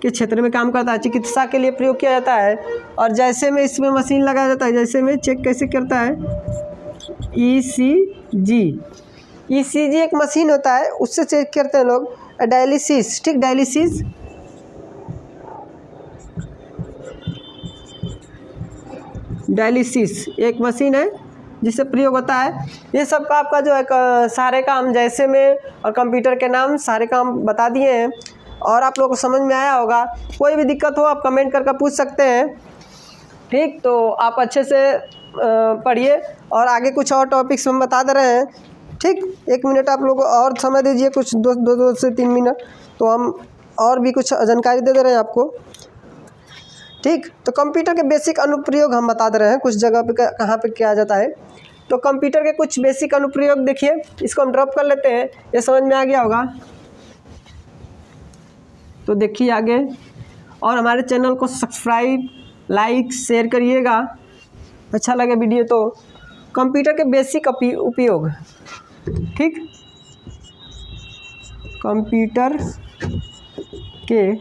के क्षेत्र में काम करता है, चिकित्सा के लिए प्रयोग किया जाता है। और जैसे में इसमें मशीन लगाया जाता है, जैसे में चेक कैसे करता है, ईसीजी एक मशीन होता है, उससे चेक करते हैं लोग। डायलिसिस, ठीक, डायलिसिस एक मशीन है जिससे प्रयोग होता है। ये सब का आपका जो है सारे काम जैसे में और कंप्यूटर के नाम सारे काम बता दिए हैं और आप लोगों को समझ में आया होगा। कोई भी दिक्कत हो आप कमेंट करके पूछ सकते हैं, ठीक। तो आप अच्छे से पढ़िए और आगे कुछ और टॉपिक्स हम बता दे रहे हैं, ठीक। 1 मिनट आप लोग और समय दीजिए, कुछ 2 से 3 मिनट, तो हम और भी कुछ जानकारी दे रहे हैं आपको, ठीक। तो कंप्यूटर के बेसिक अनुप्रयोग हम बता दे रहे हैं, कुछ जगह पे कहाँ पे किया जाता है। तो कंप्यूटर के कुछ बेसिक अनुप्रयोग देखिए, इसको हम ड्रॉप कर लेते हैं, ये समझ में आ गया होगा। तो देखिए आगे, और हमारे चैनल को सब्सक्राइब, लाइक, शेयर करिएगा, अच्छा लगे वीडियो तो। कंप्यूटर के बेसिक उपयोग, ठीक, कंप्यूटर के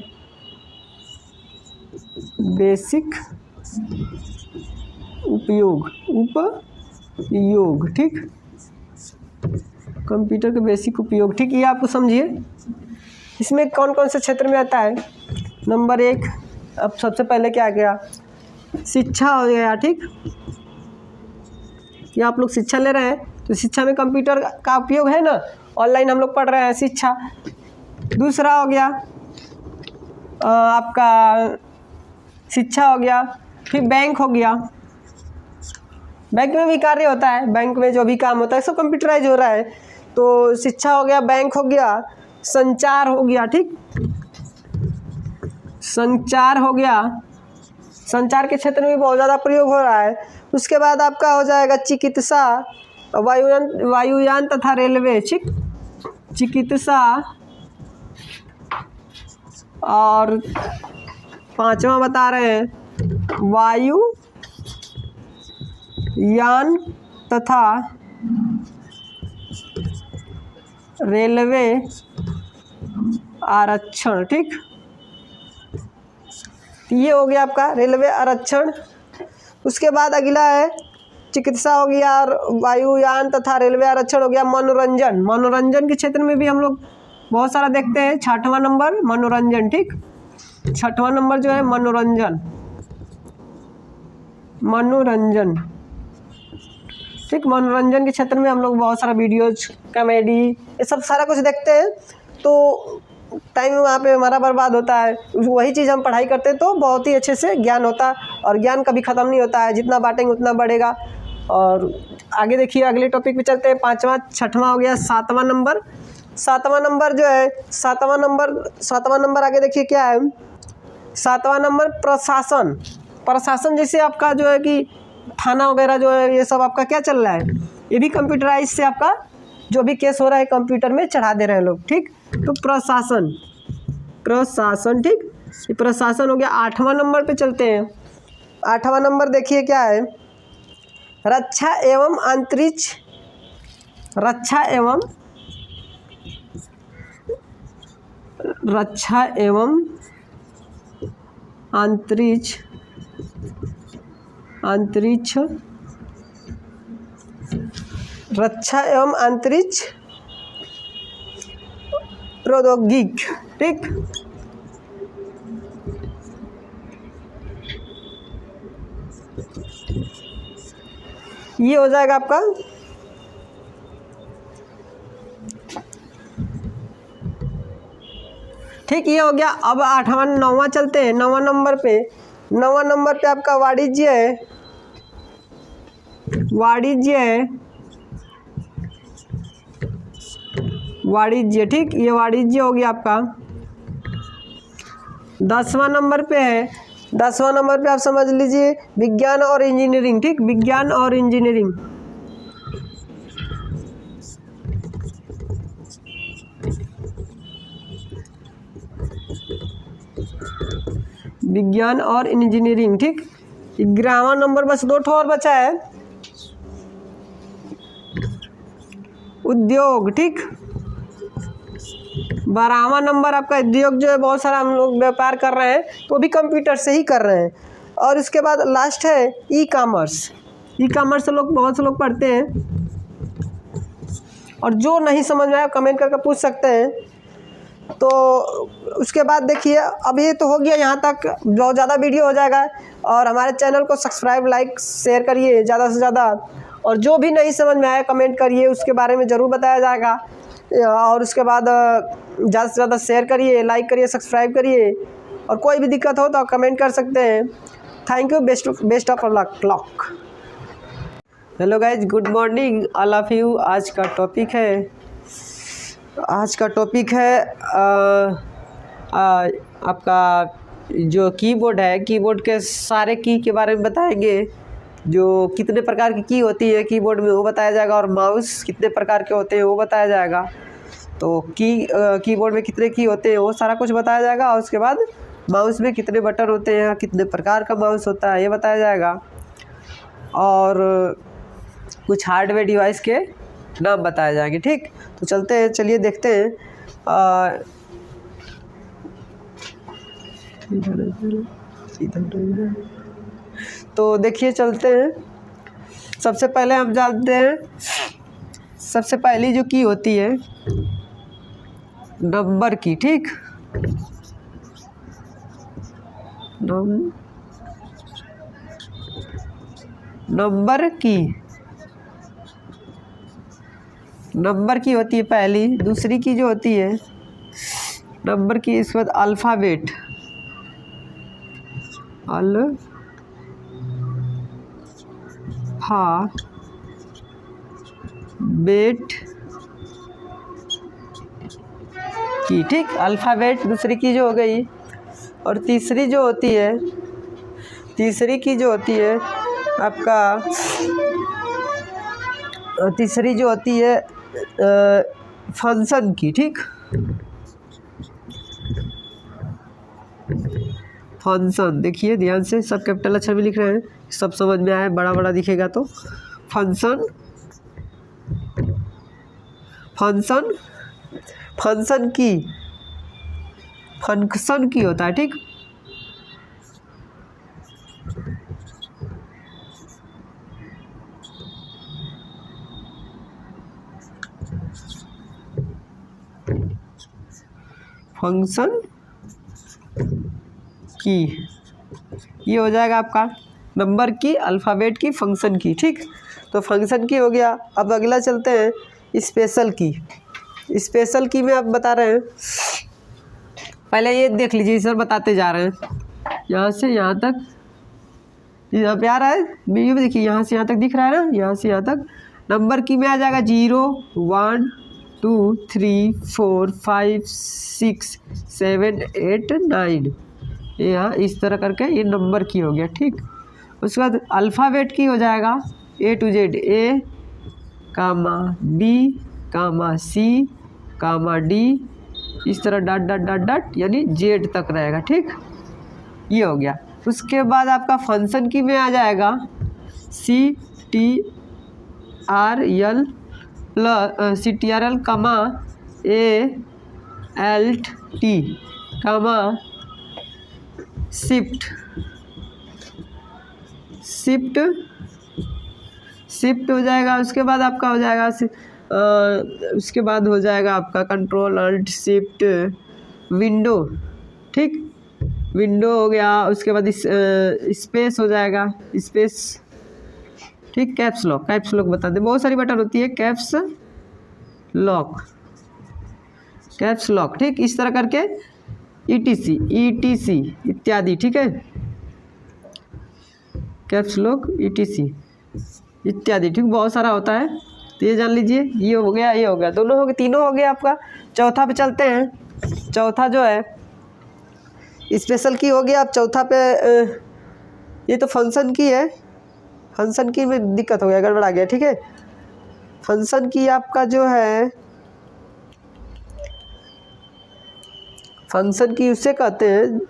बेसिक उपयोग, ठीक, कंप्यूटर के बेसिक उपयोग, ठीक। ये आपको समझिए, इसमें कौन कौन से क्षेत्र में आता है। नंबर 1, अब सबसे पहले क्या गया, शिक्षा हो गया, ठीक। ये आप लोग शिक्षा ले रहे हैं तो शिक्षा में कंप्यूटर का उपयोग है ना, ऑनलाइन हम लोग पढ़ रहे हैं शिक्षा। दूसरा हो गया आपका शिक्षा हो गया, फिर बैंक हो गया, बैंक में भी कार्य होता है, बैंक में जो भी काम होता है सब कंप्यूटराइज हो रहा है। तो शिक्षा हो गया, बैंक हो गया, संचार हो गया, ठीक, संचार हो गया, संचार के क्षेत्र में भी बहुत ज़्यादा प्रयोग हो रहा है। उसके बाद आपका हो जाएगा चिकित्सा, वायुयान तथा रेलवे, चिकित्सा, और पांचवा बता रहे हैं वायुयान तथा रेलवे आरक्षण। ठीक, ये हो गया आपका रेलवे आरक्षण। उसके बाद अगला है चिकित्सा हो गया और वायुयान तथा रेलवे आरक्षण हो गया। मनोरंजन, मनोरंजन के क्षेत्र में भी हम लोग बहुत सारा देखते हैं। 6वां नंबर मनोरंजन। ठीक, 6वां नंबर जो है मनोरंजन, मनोरंजन। ठीक, मनोरंजन के क्षेत्र में हम लोग बहुत सारा वीडियोज, कॉमेडी, ये सब सारा कुछ देखते हैं। तो टाइम वहाँ पे हमारा बर्बाद होता है। वही चीज़ हम पढ़ाई करते हैं तो बहुत ही अच्छे से ज्ञान होता है, और ज्ञान कभी ख़त्म नहीं होता है, जितना बांटेंगे उतना बढ़ेगा। और आगे देखिए, अगले टॉपिक पे चलते हैं। 5वां, 6वां हो गया। 7वां नंबर, 7वां नंबर जो है, 7वां नंबर आगे देखिए क्या है। 7वां नंबर प्रशासन। प्रशासन जैसे आपका जो है कि थाना वगैरह जो है, ये सब आपका क्या चल रहा है, ये भी कंप्यूटराइज से आपका जो भी केस हो रहा है कंप्यूटर में चढ़ा दे रहे हैं लोग। ठीक, तो प्रशासन, प्रशासन। ठीक, ये प्रशासन हो गया। 8वां नंबर पे चलते हैं। 8वां नंबर देखिए क्या है। रक्षा एवं अंतरिक्ष, रक्षा एवं अंतरिक्ष, रक्षा एवं अंतरिक्ष प्रौद्योगिक। ठीक, ये हो जाएगा आपका। ठीक, ये हो गया। अब 8वां, 9वां चलते हैं। 9वां नंबर पे, 9वां नंबर पे आपका वाणिज्य है, वाणिज्य। ठीक, ये वाणिज्य हो गया आपका। 10वां नंबर पे है। 10वां नंबर पे आप समझ लीजिए विज्ञान और इंजीनियरिंग। ठीक, विज्ञान और इंजीनियरिंग, विज्ञान और इंजीनियरिंग। ठीक, 11वां नंबर बस 2 ठो और बचा है, उद्योग। ठीक, 12वां नंबर आपका उद्योग जो है, बहुत सारा हम लोग व्यापार कर रहे हैं तो भी कंप्यूटर से ही कर रहे हैं। और इसके बाद लास्ट है ई कॉमर्स। ई कॉमर्स लोग, बहुत से लोग पढ़ते हैं, और जो नहीं समझ में आया कमेंट करके पूछ सकते हैं। तो उसके बाद देखिए, अब ये तो हो गया यहाँ तक, बहुत ज़्यादा वीडियो हो जाएगा। और हमारे चैनल को सब्सक्राइब, लाइक, शेयर करिए ज़्यादा से ज़्यादा। और जो भी नहीं समझ में आया कमेंट करिए, उसके बारे में ज़रूर बताया जाएगा। और उसके बाद ज़्यादा से ज़्यादा शेयर करिए, लाइक करिए, सब्सक्राइब करिए। और कोई भी दिक्कत हो तो कमेंट कर सकते हैं। Thank you, best of luck. Hello guys, good morning all of you. आज का टॉपिक है आपका जो कीबोर्ड है, कीबोर्ड के सारे की के बारे में बताएंगे। जो कितने प्रकार की होती है कीबोर्ड में वो बताया जाएगा, और माउस कितने प्रकार के होते हैं वो बताया जाएगा। तो कीबोर्ड में कितने की होते हैं वो सारा कुछ बताया जाएगा। और उसके बाद माउस में कितने बटन होते हैं, कितने प्रकार का माउस होता है ये बताया जाएगा। और कुछ हार्डवेयर डिवाइस के नाम बताए जाएंगे। ठीक, तो चलते हैं, चलिए देखते हैं। तो देखिए चलते हैं। सबसे पहले हम जानते हैं, सबसे पहली जो की होती है नंबर की। ठीक, नंबर की होती है पहली। दूसरी की जो होती है नंबर की, इसके बाद अल्फ़ाबेट, की। ठीक, अल्फ़ाबेट दूसरी की जो हो गई। और तीसरी जो होती है तीसरी की जो होती है आपका, तीसरी जो होती है फंक्शन की, ठीक। फंक्शन देखिए ध्यान से, सब कैपिटल अक्षर में लिख रहे हैं, सब समझ में आए, बड़ा बड़ा दिखेगा तो। फंक्शन, फंक्शन, फंक्शन की, फंक्शन की होता है, ठीक। फंक्शन की, ये हो जाएगा आपका नंबर की, अल्फ़ाबेट की, फंक्शन की, ठीक। तो फंक्शन की हो गया। अब अगला चलते हैं स्पेशल की। स्पेशल की में आप बता रहे हैं, पहले ये देख लीजिए, सर बताते जा रहे हैं यहाँ से यहाँ तक, यहाँ पे आ रहा है वीडियो में, देखिए यहाँ से यहाँ तक दिख रहा है ना, यहाँ से यहाँ तक। नंबर की में आ जाएगा 0 1 2 3 4 5 6 7 8 9, यहाँ इस तरह करके ये नंबर की हो गया, ठीक। उसके बाद अल्फ़ाबेट की हो जाएगा A to Z, A comma B comma C comma D, इस तरह डॉट डॉट डॉट डॉट यानी Z तक रहेगा, ठीक। ये हो गया। उसके बाद आपका फंक्शन की में आ जाएगा CTRL plus CTRL comma ALT comma shift, shift, shift हो जाएगा। उसके बाद आपका हो जाएगा उसके बाद हो जाएगा आपका कंट्रोल अल्ट शिफ्ट विंडो, ठीक। विंडो हो गया। उसके बाद स्पेस हो जाएगा, स्पेस, ठीक। कैप्स लॉक, कैप्स लॉक बता दें, बहुत सारी बटन होती है, कैप्स लॉक, कैप्स लॉक, ठीक। इस तरह करके ETC इत्यादि, ठीक है। कैप्स लॉक ETC इत्यादि, ठीक। बहुत सारा होता है, तो ये जान लीजिए। ये हो गया, ये हो गया, दोनों हो गए, तीनों हो गया आपका। चौथा पे चलते हैं। चौथा जो है स्पेशल की हो गया। अब चौथा पे ये तो फंक्शन की है, फंक्शन की में दिक्कत हो गया, गड़बड़ा गया, ठीक है। फंक्शन की आपका जो है, फंक्शन की उसे कहते हैं,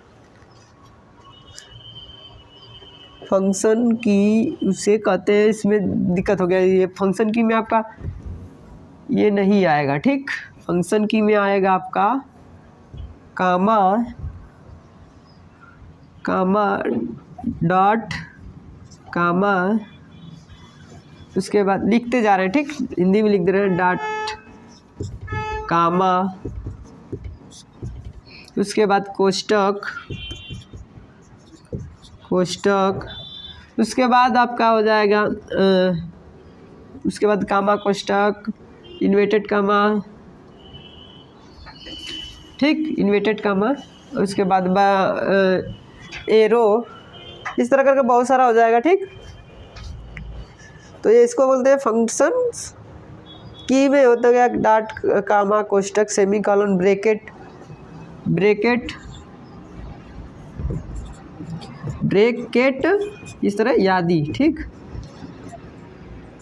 फंक्शन की उसे कहते हैं, इसमें दिक्कत हो गया। ये फंक्शन की में आपका ये नहीं आएगा, ठीक। फंक्शन की में आएगा आपका कामा, कामा डॉट कामा, उसके बाद लिखते जा रहे हैं, ठीक। हिंदी में लिख दे रहे हैं, डॉट कामा, उसके बाद कोष्टक, कोष्टक, उसके बाद आपका हो जाएगा उसके बाद कामा कोष्टक, इन्वर्टेड कामा, ठीक, इन्वर्टेड कामा। उसके बाद एरो, इस तरह करके बहुत सारा हो जाएगा, ठीक। तो ये इसको बोलते हैं फंक्शंस की में होता गया डॉट कामा कोष्टक semicolon bracket, bracket, bracket, इस तरह यादी, ठीक।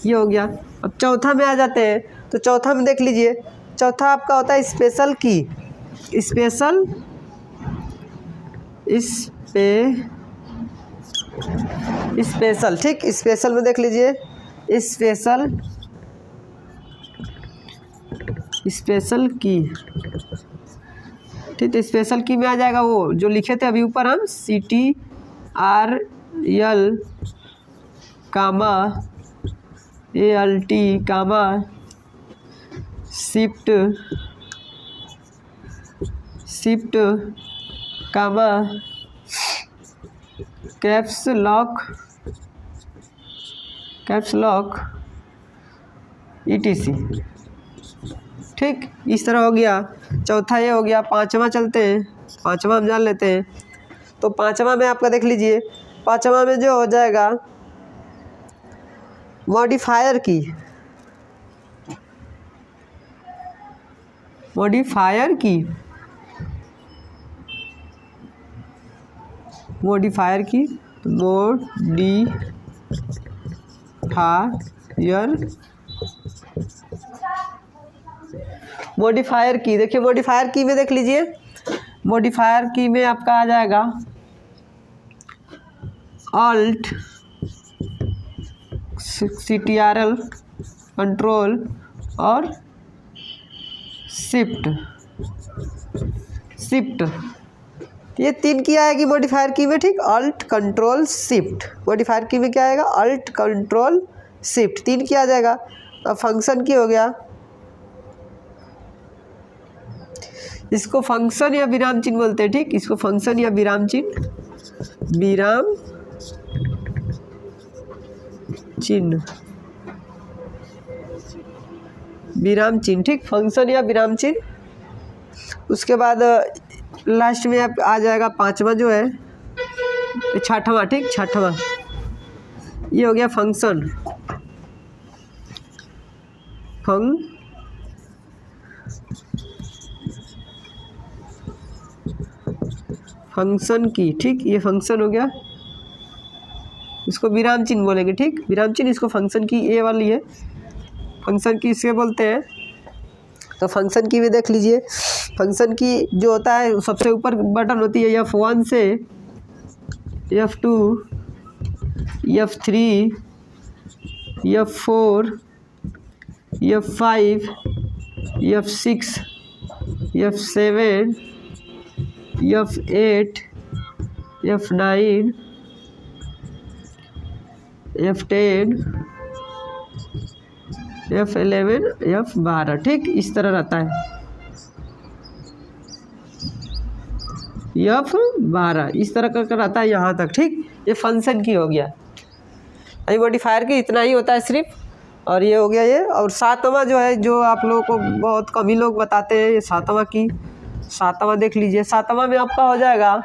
ये हो गया। अब चौथा में आ जाते हैं। तो चौथा में देख लीजिए, चौथा आपका होता है स्पेशल की, स्पेशल, स्पेशल, ठीक। स्पेशल में देख लीजिए, स्पेशल, स्पेशल की, ठीक। तो स्पेशल की में आ जाएगा वो जो लिखे थे अभी ऊपर हम, CTRL comma ALT comma shift, shift comma caps lock, caps lock ETC, ठीक। इस तरह हो गया। चौथा ये हो गया। पांचवा चलते हैं, पांचवा हम जान लेते हैं। तो पांचवा में आपका देख लीजिए, पांचवा में जो हो जाएगा मॉडिफायर की, मॉडिफायर की, मॉडिफायर की, मॉडिफायर की, देखिए मॉडिफायर की में देख लीजिए, मॉडिफायर की में आपका आ जाएगा अल्ट CTRL कंट्रोल और शिफ्ट। ये 3 की आएगी मॉडिफायर की में, ठीक। अल्ट कंट्रोल शिफ्ट, मॉडिफायर की में क्या आएगा, अल्ट कंट्रोल शिफ्ट, 3 की आ जाएगा। अब फंक्शन की हो गया, इसको फंक्शन या विराम चिन्ह बोलते हैं, ठीक। इसको फंक्शन या विराम चिन्ह, विराम चिन्ह, ठीक, फंक्शन या विराम चिन्ह। उसके बाद लास्ट में आप आ जाएगा 5वां जो है, 6वां, ठीक, 6वां ये हो गया फंक्शन। फंक्शन की, ठीक, ये फंक्शन हो गया, इसको विराम चिन्ह बोलेंगे, ठीक, विराम चिन्ह, इसको फंक्शन की ये वाली है, फंक्शन की इसे बोलते हैं। तो फंक्शन की भी देख लीजिए, फंक्शन की जो होता है सबसे ऊपर बटन होती है F1 से F2 F3 F4 F5 F6 F7 F8 F9 F10 F11 F12, ठीक, इस तरह रहता है, F12 इस तरह का रहता है यहाँ तक, ठीक। ये फंक्शन की हो गया। अभी मॉडिफायर की इतना ही होता है सिर्फ, और ये हो गया ये। और 7वां जो है, जो आप लोगों को बहुत कम ही लोग बताते हैं, ये 7वां की, 7वां देख लीजिए। 7वां में आपका हो जाएगा,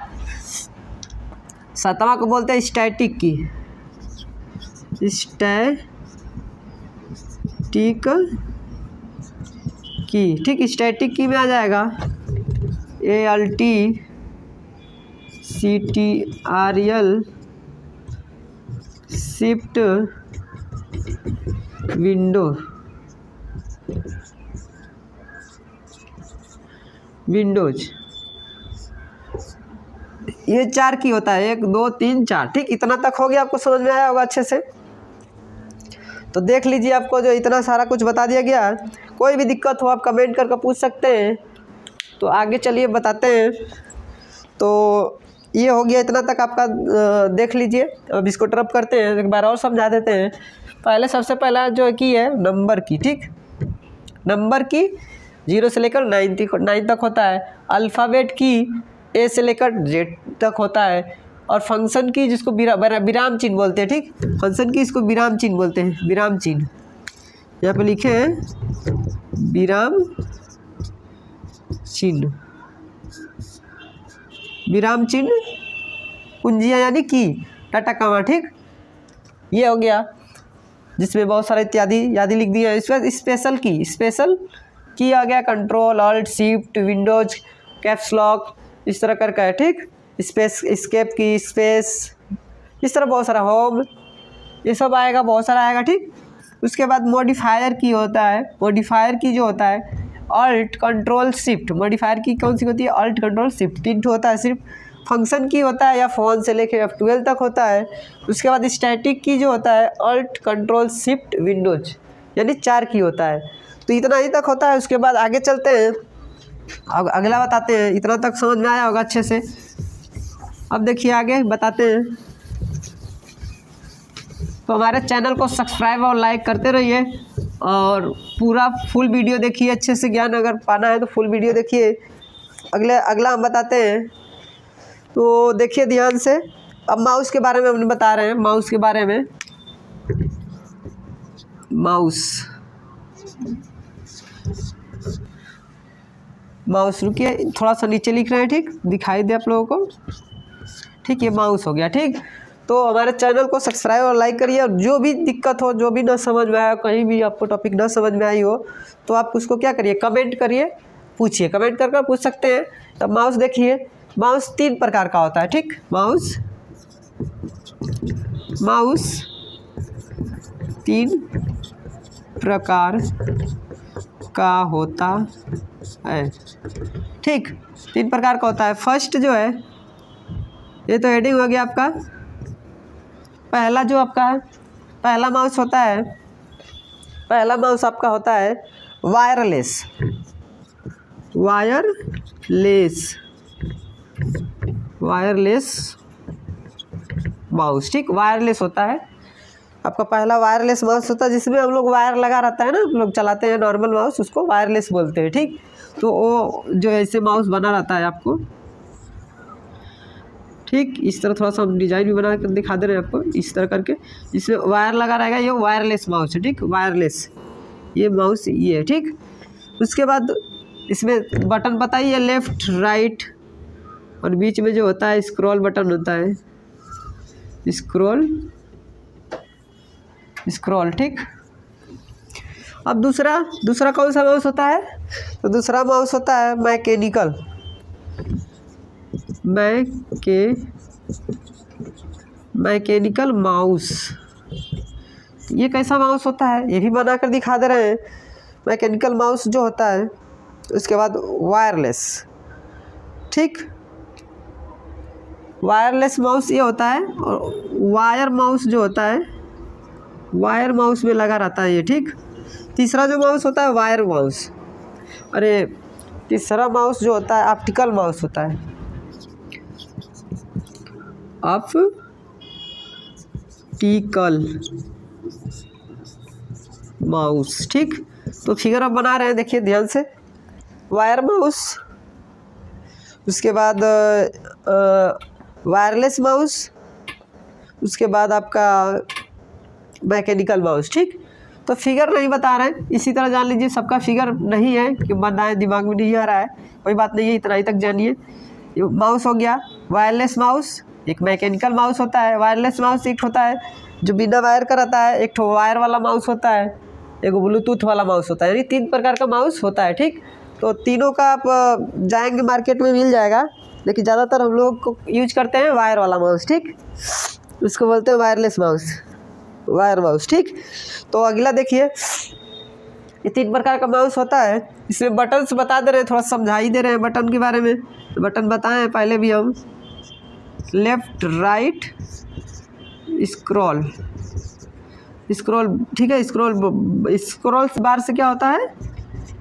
7वां को बोलते हैं स्टैटिक की, स्टैटिक की, ठीक, स्टैटिक की में आ जाएगा ALT CTRL शिफ्ट विंडोज, ये 4 की होता है, 1 2 3 4, ठीक। इतना तक हो गया, आपको समझ में आया होगा अच्छे से। तो देख लीजिए, आपको जो इतना सारा कुछ बता दिया गया। कोई भी दिक्कत हो आप कमेंट करके पूछ सकते हैं। तो आगे चलिए बताते हैं। तो ये हो गया, इतना तक आपका देख लीजिए। अब इसको ड्रॉप करते हैं, एक बार और समझा देते हैं। पहले सबसे पहला जो की है नंबर की, ठीक, नंबर की 0 से लेकर 9 तक होता है। अल्फ़ाबेट की A से लेकर Z तक होता है। और फंक्शन की जिसको विराम चिन्ह बोलते हैं, ठीक, फंक्शन की इसको विराम चिन्ह बोलते हैं, विराम चिन्ह। यहाँ पे लिखे हैं विराम चिन्ह, विराम चिन्ह कुंजियाँ यानी की, टाटा कामा, ठीक। ये हो गया, जिसमें बहुत सारे इत्यादि लिख दिया है। इसमें स्पेशल की आ गया, control alt shift Windows caps lock, इस तरह करके है, ठीक। स्पेस एस्केप की, स्पेस, इस तरह बहुत सारा, होम, ये सब आएगा, बहुत सारा आएगा, ठीक। उसके बाद मॉडिफायर की होता है। मॉडिफायर की जो होता है अल्ट कंट्रोल शिफ्ट, मॉडिफायर की कौन सी होती है, अल्ट कंट्रोल शिफ्ट, 3 होता है सिर्फ। फंक्शन की होता है F1 से लेकर F12 तक होता है। उसके बाद स्टैटिक की जो होता है अल्ट कंट्रोल शिफ्ट विंडोज, यानी 4 की होता है। तो इतना ही तक होता है। उसके बाद आगे चलते हैं, अब अगला बताते हैं। इतना तक समझ में आया होगा अच्छे से। अब देखिए आगे बताते हैं। तो हमारे चैनल को सब्सक्राइब और लाइक करते रहिए, और पूरा फुल वीडियो देखिए अच्छे से। ज्ञान अगर पाना है तो फुल वीडियो देखिए। अगला हम बताते हैं, तो देखिए ध्यान से। अब माउस के बारे में हम बता रहे हैं, माउस के बारे में। माउस रुकिए, थोड़ा सा नीचे लिख रहे हैं, ठीक, दिखाई दे आप लोगों को, ठीक। ये माउस हो गया, ठीक। तो हमारे चैनल को सब्सक्राइब और लाइक करिए। और जो भी दिक्कत हो, जो भी ना समझ में आया, कहीं भी आपको टॉपिक ना समझ में आई हो, तो आप उसको क्या करिए, कमेंट करिए, पूछिए, कमेंट कर पूछ सकते हैं। तब माउस देखिए, माउस 3 प्रकार का होता है, ठीक। माउस माउस 3 प्रकार का होता है। ठीक, 3 प्रकार का होता है। फर्स्ट जो है, ये तो हेडिंग हो गया आपका। पहला जो आपका पहला माउस होता है, पहला माउस आपका होता है वायरलेस। Wireless mouse. ठीक, वायरलेस होता है आपका पहला वायरलेस माउस होता है, जिसमें हम लोग वायर लगा रहता है ना, हम लोग चलाते हैं नॉर्मल माउस, उसको वायरलेस बोलते हैं। ठीक, तो वो जो ऐसे माउस बना रहता है आपको। ठीक, इस तरह थोड़ा सा हम डिजाइन भी बना कर दिखा दे रहे हैं आपको, इस तरह करके, इसमें वायर लगा रहेगा। ये वायरलेस माउस है। ठीक, वायरलेस ये माउस ये है। ठीक, उसके बाद इसमें बटन पता ही है, लेफ्ट राइट, और बीच में जो होता है स्क्रॉल बटन होता है, स्क्रॉल। ठीक, अब दूसरा कौन सा माउस होता है? तो दूसरा माउस होता है मैकेनिकल माउस। ये कैसा माउस होता है, ये भी बना कर दिखा दे रहे हैं। मैकेनिकल माउस जो होता है, उसके बाद वायरलेस। ठीक, वायरलेस माउस ये होता है, और वायर माउस जो होता है, वायर माउस में लगा रहता है ये। ठीक, तीसरा जो माउस होता है वायर माउस। अरे, तीसरा माउस जो होता है ऑप्टिकल माउस होता है, ऑप्टिकल माउस। ठीक, तो फिगर आप बना रहे हैं, देखिए ध्यान से। वायर माउस, उसके बाद वायरलेस माउस, उसके बाद आपका मैकेनिकल माउस। ठीक, तो फिगर नहीं बता रहे हैं, इसी तरह जान लीजिए सबका फिगर नहीं है कि बनाए, दिमाग में नहीं आ रहा है, कोई बात नहीं है, इतना ही तक जानिए। माउस हो गया वायरलेस माउस, एक मैकेनिकल माउस होता है। वायरलेस माउस एक होता है जो बिना वायर का रहता है, एक ठो वायर वाला माउस होता है, एक ब्लूटूथ वाला माउस होता है। यानी 3 प्रकार का माउस होता है। ठीक, तो तीनों का आप जाएंगे मार्केट में मिल जाएगा, लेकिन ज़्यादातर हम लोग को यूज करते हैं वायर वाला माउस। ठीक, उसको बोलते हैं वायरलेस माउस, वायर माउस। ठीक, तो अगला देखिए, ये 3 प्रकार का माउस होता है। इसमें बटन्स बता दे रहे हैं, थोड़ा समझा ही दे रहे हैं बटन के बारे में। बटन बताएं पहले भी हम, लेफ्ट राइट स्क्रॉल। ठीक है, स्क्रॉल बार से क्या होता है,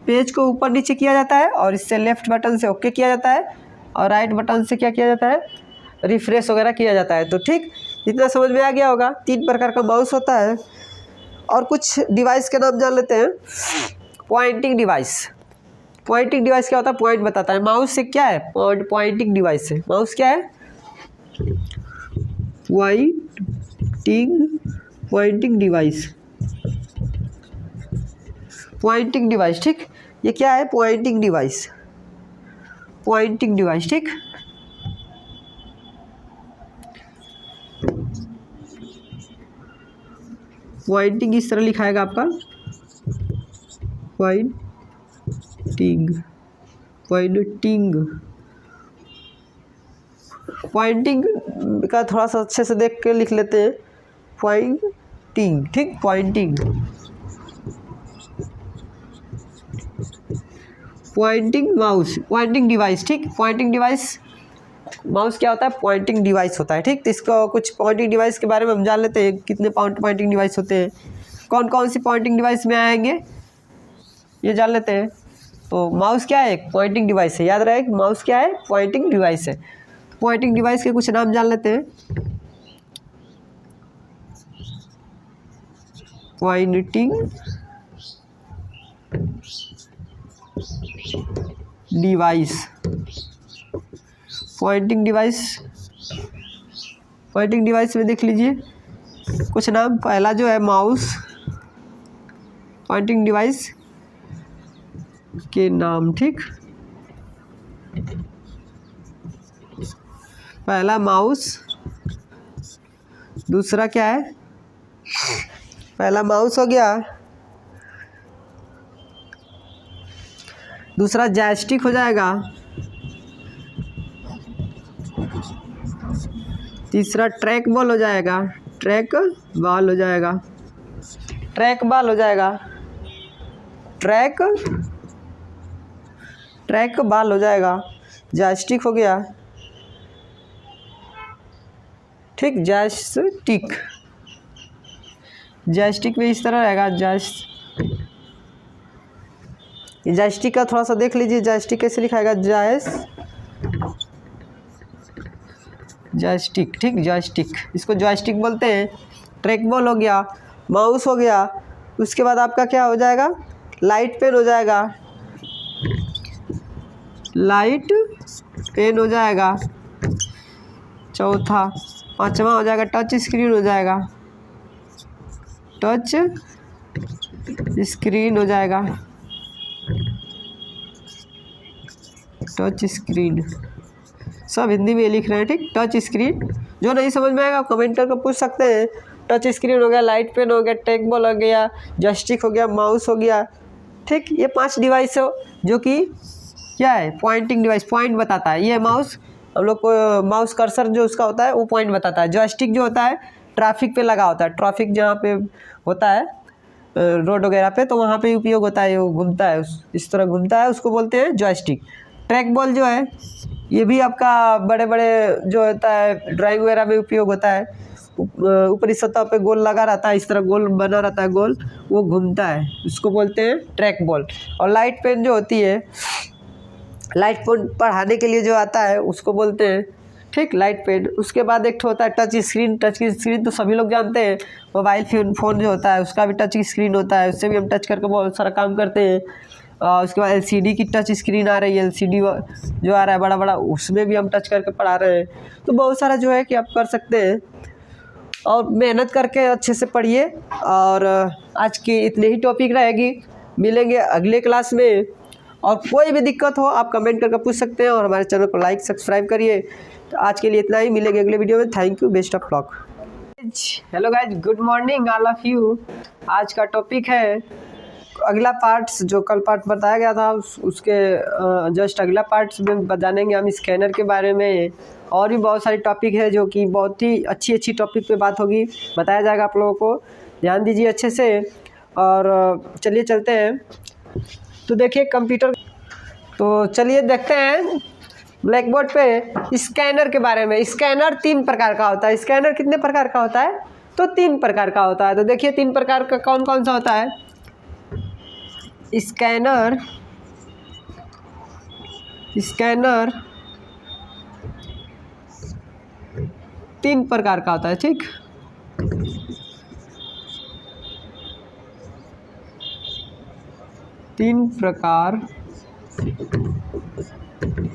पेज को ऊपर नीचे किया जाता है, और इससे लेफ्ट बटन से ओके किया जाता है, और राइट बटन से क्या किया जाता है, रिफ्रेश वगैरह किया जाता है। तो ठीक, इतना समझ में आ गया होगा। 3 प्रकार का माउस होता है। और कुछ डिवाइस के नाम जान लेते हैं। Pointing device. पॉइंटिंग डिवाइस क्या होता है, पॉइंट बताता है। माउस से क्या है, पॉइंटिंग डिवाइस है। माउस क्या है, पॉइंटिंग डिवाइस। Pointing device. ठीक, ये क्या है, पॉइंटिंग डिवाइस। ठीक, पॉइंटिंग इस तरह लिखाएगा आपका, पॉइंटिंग का थोड़ा सा अच्छे से देख के लिख लेते हैं, पॉइंटिंग। ठीक, पॉइंटिंग माउस, पॉइंटिंग डिवाइस। ठीक, पॉइंटिंग डिवाइस माउस क्या होता है, पॉइंटिंग डिवाइस होता है। ठीक, तो इसको कुछ पॉइंटिंग डिवाइस के बारे में हम जान लेते हैं, कितने पॉइंटिंग डिवाइस होते हैं, कौन कौन सी पॉइंटिंग डिवाइस में आएंगे, ये जान लेते हैं। तो माउस क्या है, एक पॉइंटिंग डिवाइस है। याद रहे, माउस क्या है, पॉइंटिंग डिवाइस है। पॉइंटिंग डिवाइस के कुछ नाम जान लेते हैं। पॉइंटिंग डिवाइस में देख लीजिए कुछ नाम। पहला जो है माउस, पॉइंटिंग डिवाइस के नाम। ठीक, पहला माउस, दूसरा क्या है, पहला माउस हो गया, दूसरा जॉयस्टिक हो जाएगा, तीसरा ट्रैक बॉल हो जाएगा, ट्रैक बॉल हो जाएगा, ट्रैक बॉल हो जाएगा, ट्रैक बॉल हो जाएगा। जॉयस्टिक हो गया, ठीक, जॉयस्टिक में इस तरह रहेगा। जॉयस्टिक का थोड़ा सा देख लीजिए, जॉयस्टिक कैसे लिखाएगा, जॉयस्टिक, ठीक, जॉयस्टिक, इसको जॉयस्टिक बोलते हैं। ट्रैक बॉल हो गया, माउस हो गया। उसके बाद आपका क्या हो जाएगा, लाइट पेन हो जाएगा, लाइट पेन हो जाएगा। चौथा, पांचवा हो जाएगा टच स्क्रीन हो जाएगा, टच स्क्रीन हो जाएगा, टच स्क्रीन, सब हिंदी में लिख रहे हैं, ठीक। टच स्क्रीन, जो नहीं समझ में आएगा कमेंट करके पूछ सकते हैं। टच स्क्रीन हो गया, लाइट पेन हो गया, ट्रैक बॉल हो गया, जॉयस्टिक हो गया, माउस हो गया, ठीक। ये 5 डिवाइस हो जो कि क्या है, पॉइंटिंग डिवाइस, पॉइंट बताता है। ये माउस, हम लोग को माउस कर्सर जो उसका होता है वो पॉइंट बताता है। जॉयस्टिक जो होता है ट्रैफिक पे लगा होता है, ट्रैफिक जहाँ पे होता है रोड वगैरह पे, तो वहाँ पे उपयोग होता है, वो घूमता है, इस तरह घूमता है, उसको बोलते हैं जॉयस्टिक। ट्रैक बॉल जो है ये भी आपका बड़े बड़े जो होता है ड्राइंग वगैरह में उपयोग होता है। ऊपरी सतह पे गोल लगा रहता है, इस तरह गोल बना रहता है, गोल, वो घूमता है, उसको बोलते हैं ट्रैक बॉल। और लाइट पेन जो होती है, लाइट पेन पढ़ाने के लिए जो आता है उसको बोलते हैं, ठीक, लाइट पेन। उसके बाद एक होता है टच स्क्रीन। टच स्क्रीन तो सभी लोग जानते हैं, मोबाइल फ़ोन जो होता है उसका भी टच स्क्रीन होता है, उससे भी हम टच करके बहुत सारा काम करते हैं। उसके बाद LCD की टच स्क्रीन आ रही है, LCD जो आ रहा है बड़ा बड़ा, उसमें भी हम टच करके पढ़ा रहे हैं। तो बहुत सारा जो है कि आप कर सकते हैं, और मेहनत करके अच्छे से पढ़िए। और आज की इतने ही टॉपिक रहेगी, मिलेंगे अगले क्लास में। और कोई भी दिक्कत हो आप कमेंट करके पूछ सकते हैं, और हमारे चैनल को लाइक सब्सक्राइब करिए। तो आज के लिए इतना ही, मिलेंगे अगले वीडियो में। Thank you, best of luck. Hello guys, good morning all of you. आज का टॉपिक है अगला पार्ट्स, जो कल पार्ट बताया गया था उसके जस्ट अगला पार्ट्स में जानेंगे हम स्कैनर के बारे में। और भी बहुत सारी टॉपिक है जो कि बहुत ही अच्छी टॉपिक पे बात होगी, बताया जाएगा आप लोगों को, ध्यान दीजिए अच्छे से। और चलिए चलते हैं। तो देखिए कंप्यूटर, तो चलिए देखते हैं ब्लैक बोर्ड पे स्कैनर के बारे में। स्कैनर 3 प्रकार का होता है। स्कैनर कितने प्रकार का होता है, तो 3 प्रकार का होता है। तो देखिए 3 प्रकार का कौन कौन सा होता है। स्कैनर 3 प्रकार का होता है, ठीक। तीन प्रकार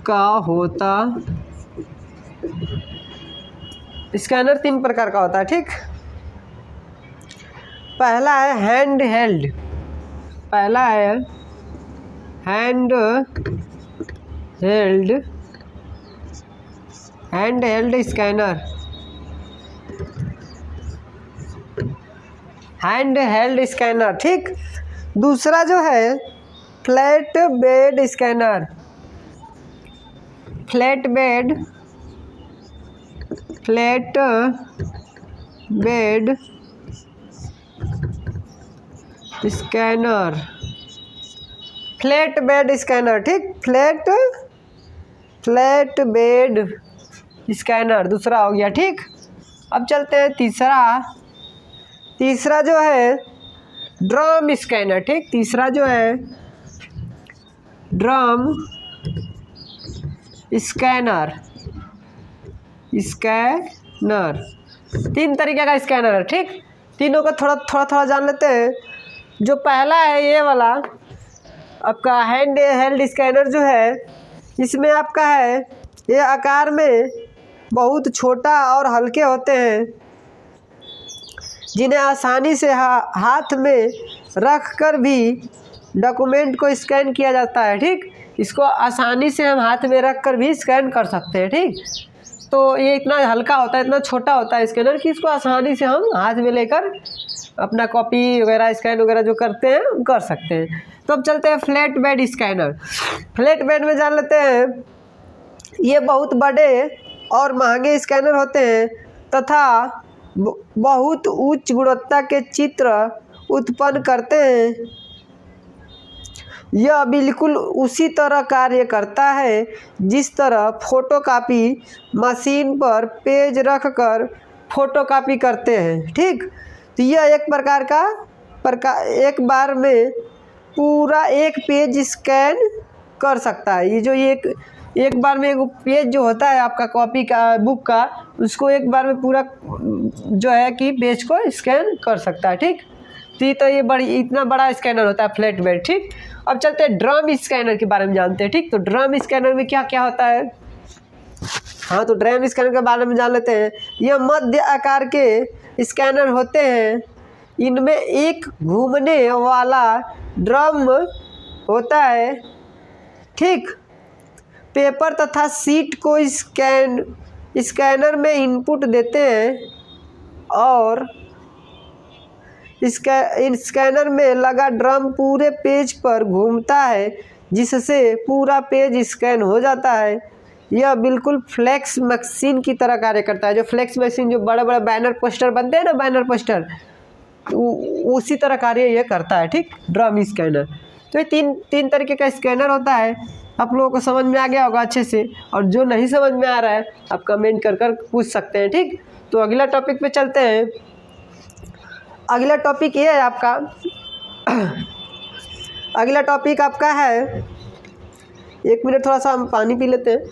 का होता, स्कैनर 3 प्रकार का होता है, ठीक। पहला है हैंड हेल्ड, पहला है hand held scanner, hand held scanner, ठीक। दूसरा जो है flat bed scanner, flat bed scanner, flat bed scanner, ठीक। फ्लैट बेड स्कैनर दूसरा हो गया, ठीक। अब चलते हैं तीसरा जो है ड्रम स्कैनर, ठीक। तीसरा जो है ड्रम स्कैनर, 3 तरीके का स्कैनर है, ठीक। तीनों को थोड़ा जान लेते हैं। जो पहला है ये वाला आपका हैंड हेल्ड स्कैनर जो है, इसमें आपका है ये आकार में बहुत छोटा और हल्के होते हैं, जिन्हें आसानी से हाथ में रख कर भी डॉक्यूमेंट को स्कैन किया जाता है, ठीक। इसको आसानी से हम हाथ में रख कर भी स्कैन कर सकते हैं, ठीक। तो ये इतना हल्का होता है, इतना छोटा होता है स्कैनर कि इसको आसानी से हम हाथ में लेकर अपना कॉपी वगैरह स्कैन वगैरह जो करते हैं हम कर सकते हैं। तो अब चलते हैं flat bed scanner. Flat bed में जान लेते हैं, ये बहुत बड़े और महंगे स्कैनर होते हैं तथा बहुत उच्च गुणवत्ता के चित्र उत्पन्न करते हैं। यह बिल्कुल उसी तरह कार्य करता है जिस तरह फोटोकॉपी मशीन पर पेज रखकर फोटोकॉपी करते हैं। ठीक, तो यह एक प्रकार का एक बार में पूरा एक पेज स्कैन कर सकता है। ये जो एक बार में एक पेज जो होता है आपका कॉपी का, बुक का, उसको एक बार में पूरा जो है कि पेज को स्कैन कर सकता है। ठीक, तो ये इतना बड़ा स्कैनर होता है फ्लैट बेड। ठीक, अब चलते हैं ड्रम स्कैनर के बारे में जानते हैं। ठीक, तो ड्रम स्कैनर में क्या क्या होता है। हाँ, तो ड्रम स्कैनर के बारे में जान लेते हैं। यह मध्य आकार के स्कैनर होते हैं। इनमें एक घूमने वाला ड्रम होता है। ठीक, पेपर तथा सीट को स्कैनर में इनपुट देते हैं और स्कैनर में लगा ड्रम पूरे पेज पर घूमता है, जिससे पूरा पेज स्कैन हो जाता है। यह बिल्कुल फ्लैक्स मशीन की तरह कार्य करता है। जो फ्लैक्स मशीन, जो बड़े बड़े बैनर पोस्टर बनते हैं ना, बैनर पोस्टर, उसी तरह कार्य यह करता है। ठीक, ड्रम स्कैनर। तो ये तीन तरीके का स्कैनर होता है। आप लोगों को समझ में आ गया होगा अच्छे से, और जो नहीं समझ में आ रहा है आप कमेंट कर पूछ सकते हैं। ठीक, तो अगला टॉपिक पे चलते हैं। अगला टॉपिक ये है आपका अगला टॉपिक आपका है, एक मिनट थोड़ा सा हम पानी पी लेते हैं।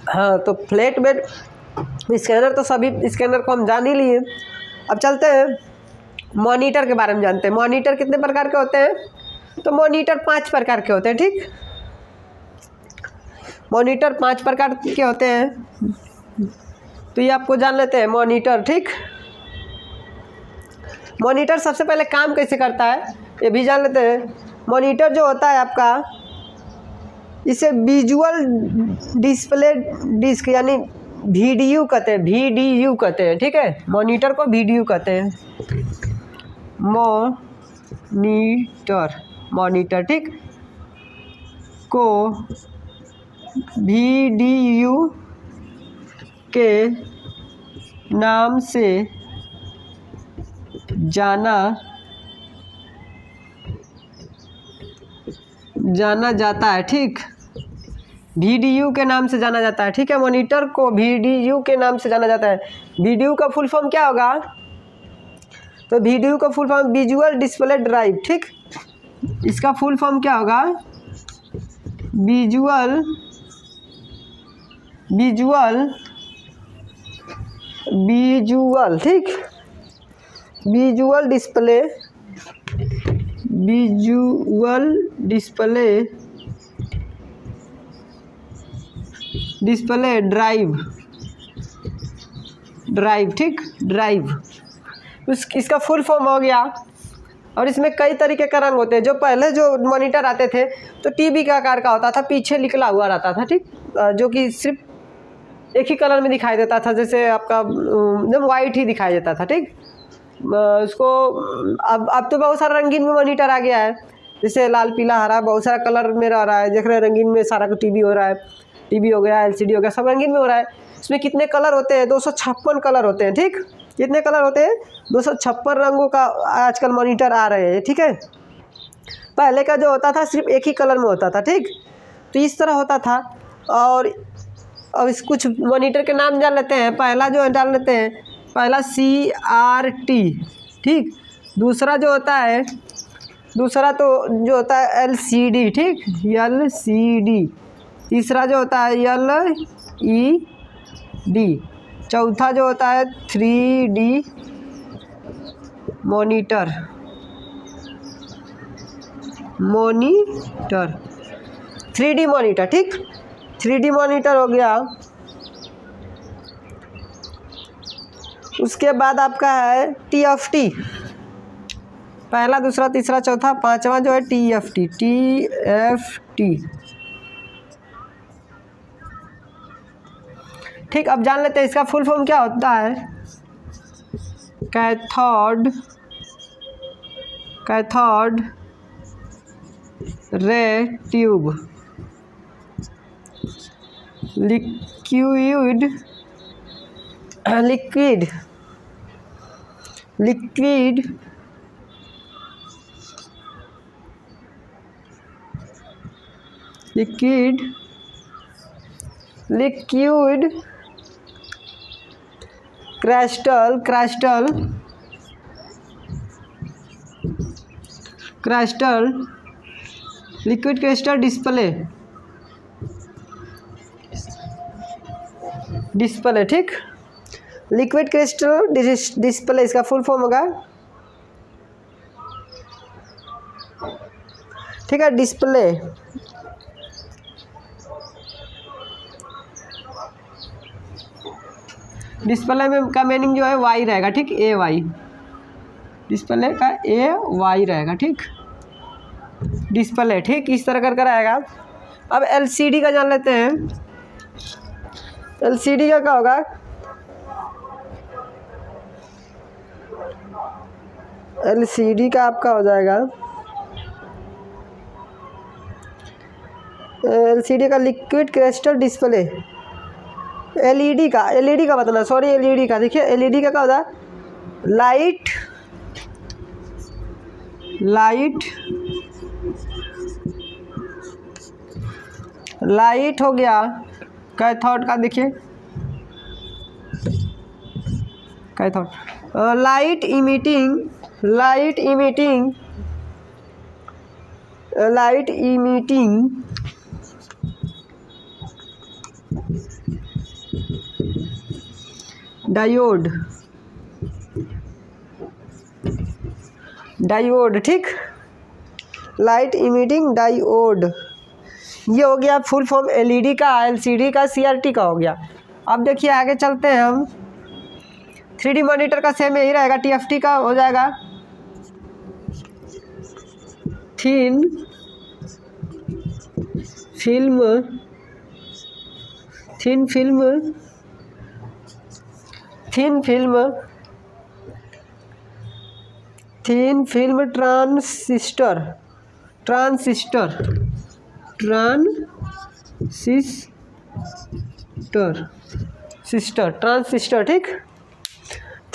हाँ, तो फ्लैट बेड स्कैनर तो सभी स्कैनर को हम जान ही लिए। अब चलते हैं मॉनिटर के बारे में जानते हैं। मॉनिटर कितने प्रकार के होते हैं। तो मॉनिटर 5 प्रकार के होते हैं। ठीक, मॉनिटर 5 प्रकार के होते हैं, तो ये आपको जान लेते हैं मॉनिटर। ठीक, मॉनिटर सबसे पहले काम कैसे करता है ये भी जान लेते हैं। मॉनिटर जो होता है आपका, इसे विजुअल डिस्प्ले डिस्क यानी VDU कहते हैं। VDU कहते हैं। ठीक है, मॉनिटर को VDU कहते हैं। मॉनिटर ठीक को VDU के नाम से जाना जाता है। ठीक, VDU के नाम से जाना जाता है। ठीक है, मॉनिटर को VDU के नाम से जाना जाता है। VDU का फुल फॉर्म क्या होगा। तो VDU का full form visual display drive. ठीक, इसका फुल फॉर्म क्या होगा। विजुअल ठीक, विजुअल डिस्प्ले ड्राइव। ठीक, ड्राइव इसका फुल फॉर्म हो गया। और इसमें कई तरीके का रंग होते हैं। जो पहले जो मॉनिटर आते थे तो टीवी के आकार का होता था, पीछे निकला हुआ रहता था। ठीक, जो कि सिर्फ एक ही कलर में दिखाई देता था, जैसे आपका एकदम वाइट ही दिखाई देता था। ठीक, उसको अब तो बहुत सारा रंगीन में मॉनिटर आ गया है, जैसे लाल पीला हरा बहुत सारा कलर में रह रहा है। देख रहे हैं रंगीन में सारा को टीवी हो रहा है, टीवी हो गया, LCD हो गया, सब रंगीन में हो रहा है। इसमें कितने कलर होते हैं। 256 कलर होते हैं। ठीक, कितने कलर होते हैं। 256 रंगों का आजकल मॉनिटर आ रहे हैं। ठीक है, पहले का जो होता था सिर्फ एक ही कलर में होता था। ठीक, तो इस तरह होता था। और अब इस कुछ मॉनिटर के नाम जान लेते हैं। पहला जो डाल लेते हैं, पहला CRT। ठीक, दूसरा जो होता है, दूसरा तो जो होता है LCD। ठीक, LCD। तीसरा जो होता है LED। चौथा जो होता है 3D मॉनिटर। 3D monitor. ठीक, 3D मॉनिटर हो गया। उसके बाद आपका है TFT। पहला, दूसरा, तीसरा, चौथा, पांचवा जो है TFT। ठीक, अब जान लेते हैं इसका फुल फॉर्म क्या होता है। Cathode ray tube. Liquid liquid liquid liquid liquid crystal crystal crystal liquid crystal display display, ठीक। लिक्विड क्रिस्टल डिस्प्ले इसका फुल फॉर्म होगा, ठीक है, डिस्प्ले। डिस्प्ले में का मीनिंग जो है वाई रहेगा, ठीक, ए वाई, डिस्प्ले का ए वाई रहेगा, ठीक, डिस्प्ले, ठीक, इस तरह कर आएगा। अब एलसीडी का जान लेते हैं। एलसीडी का क्या होगा? एलसीडी का आपका हो जाएगा, एलसीडी का लिक्विड क्रिस्टल डिस्प्ले। एलईडी का बताना, सॉरी, एलईडी का, देखिए एलईडी का क्या होता है? लाइट हो गया। कैथोड का देखिए, कैथोड लाइट इमिटिंग डायोड, ठीक, लाइट इमिटिंग डायोड, ये हो गया फुल फॉर्म एलईडी का, एलसीडी का, सीआरटी का हो गया। अब देखिए आगे चलते हैं हम। 3D मॉनिटर का सेम यही रहेगा, टीएफटी का हो जाएगा थिन फिल्म ट्रांसिस्टर, ठीक,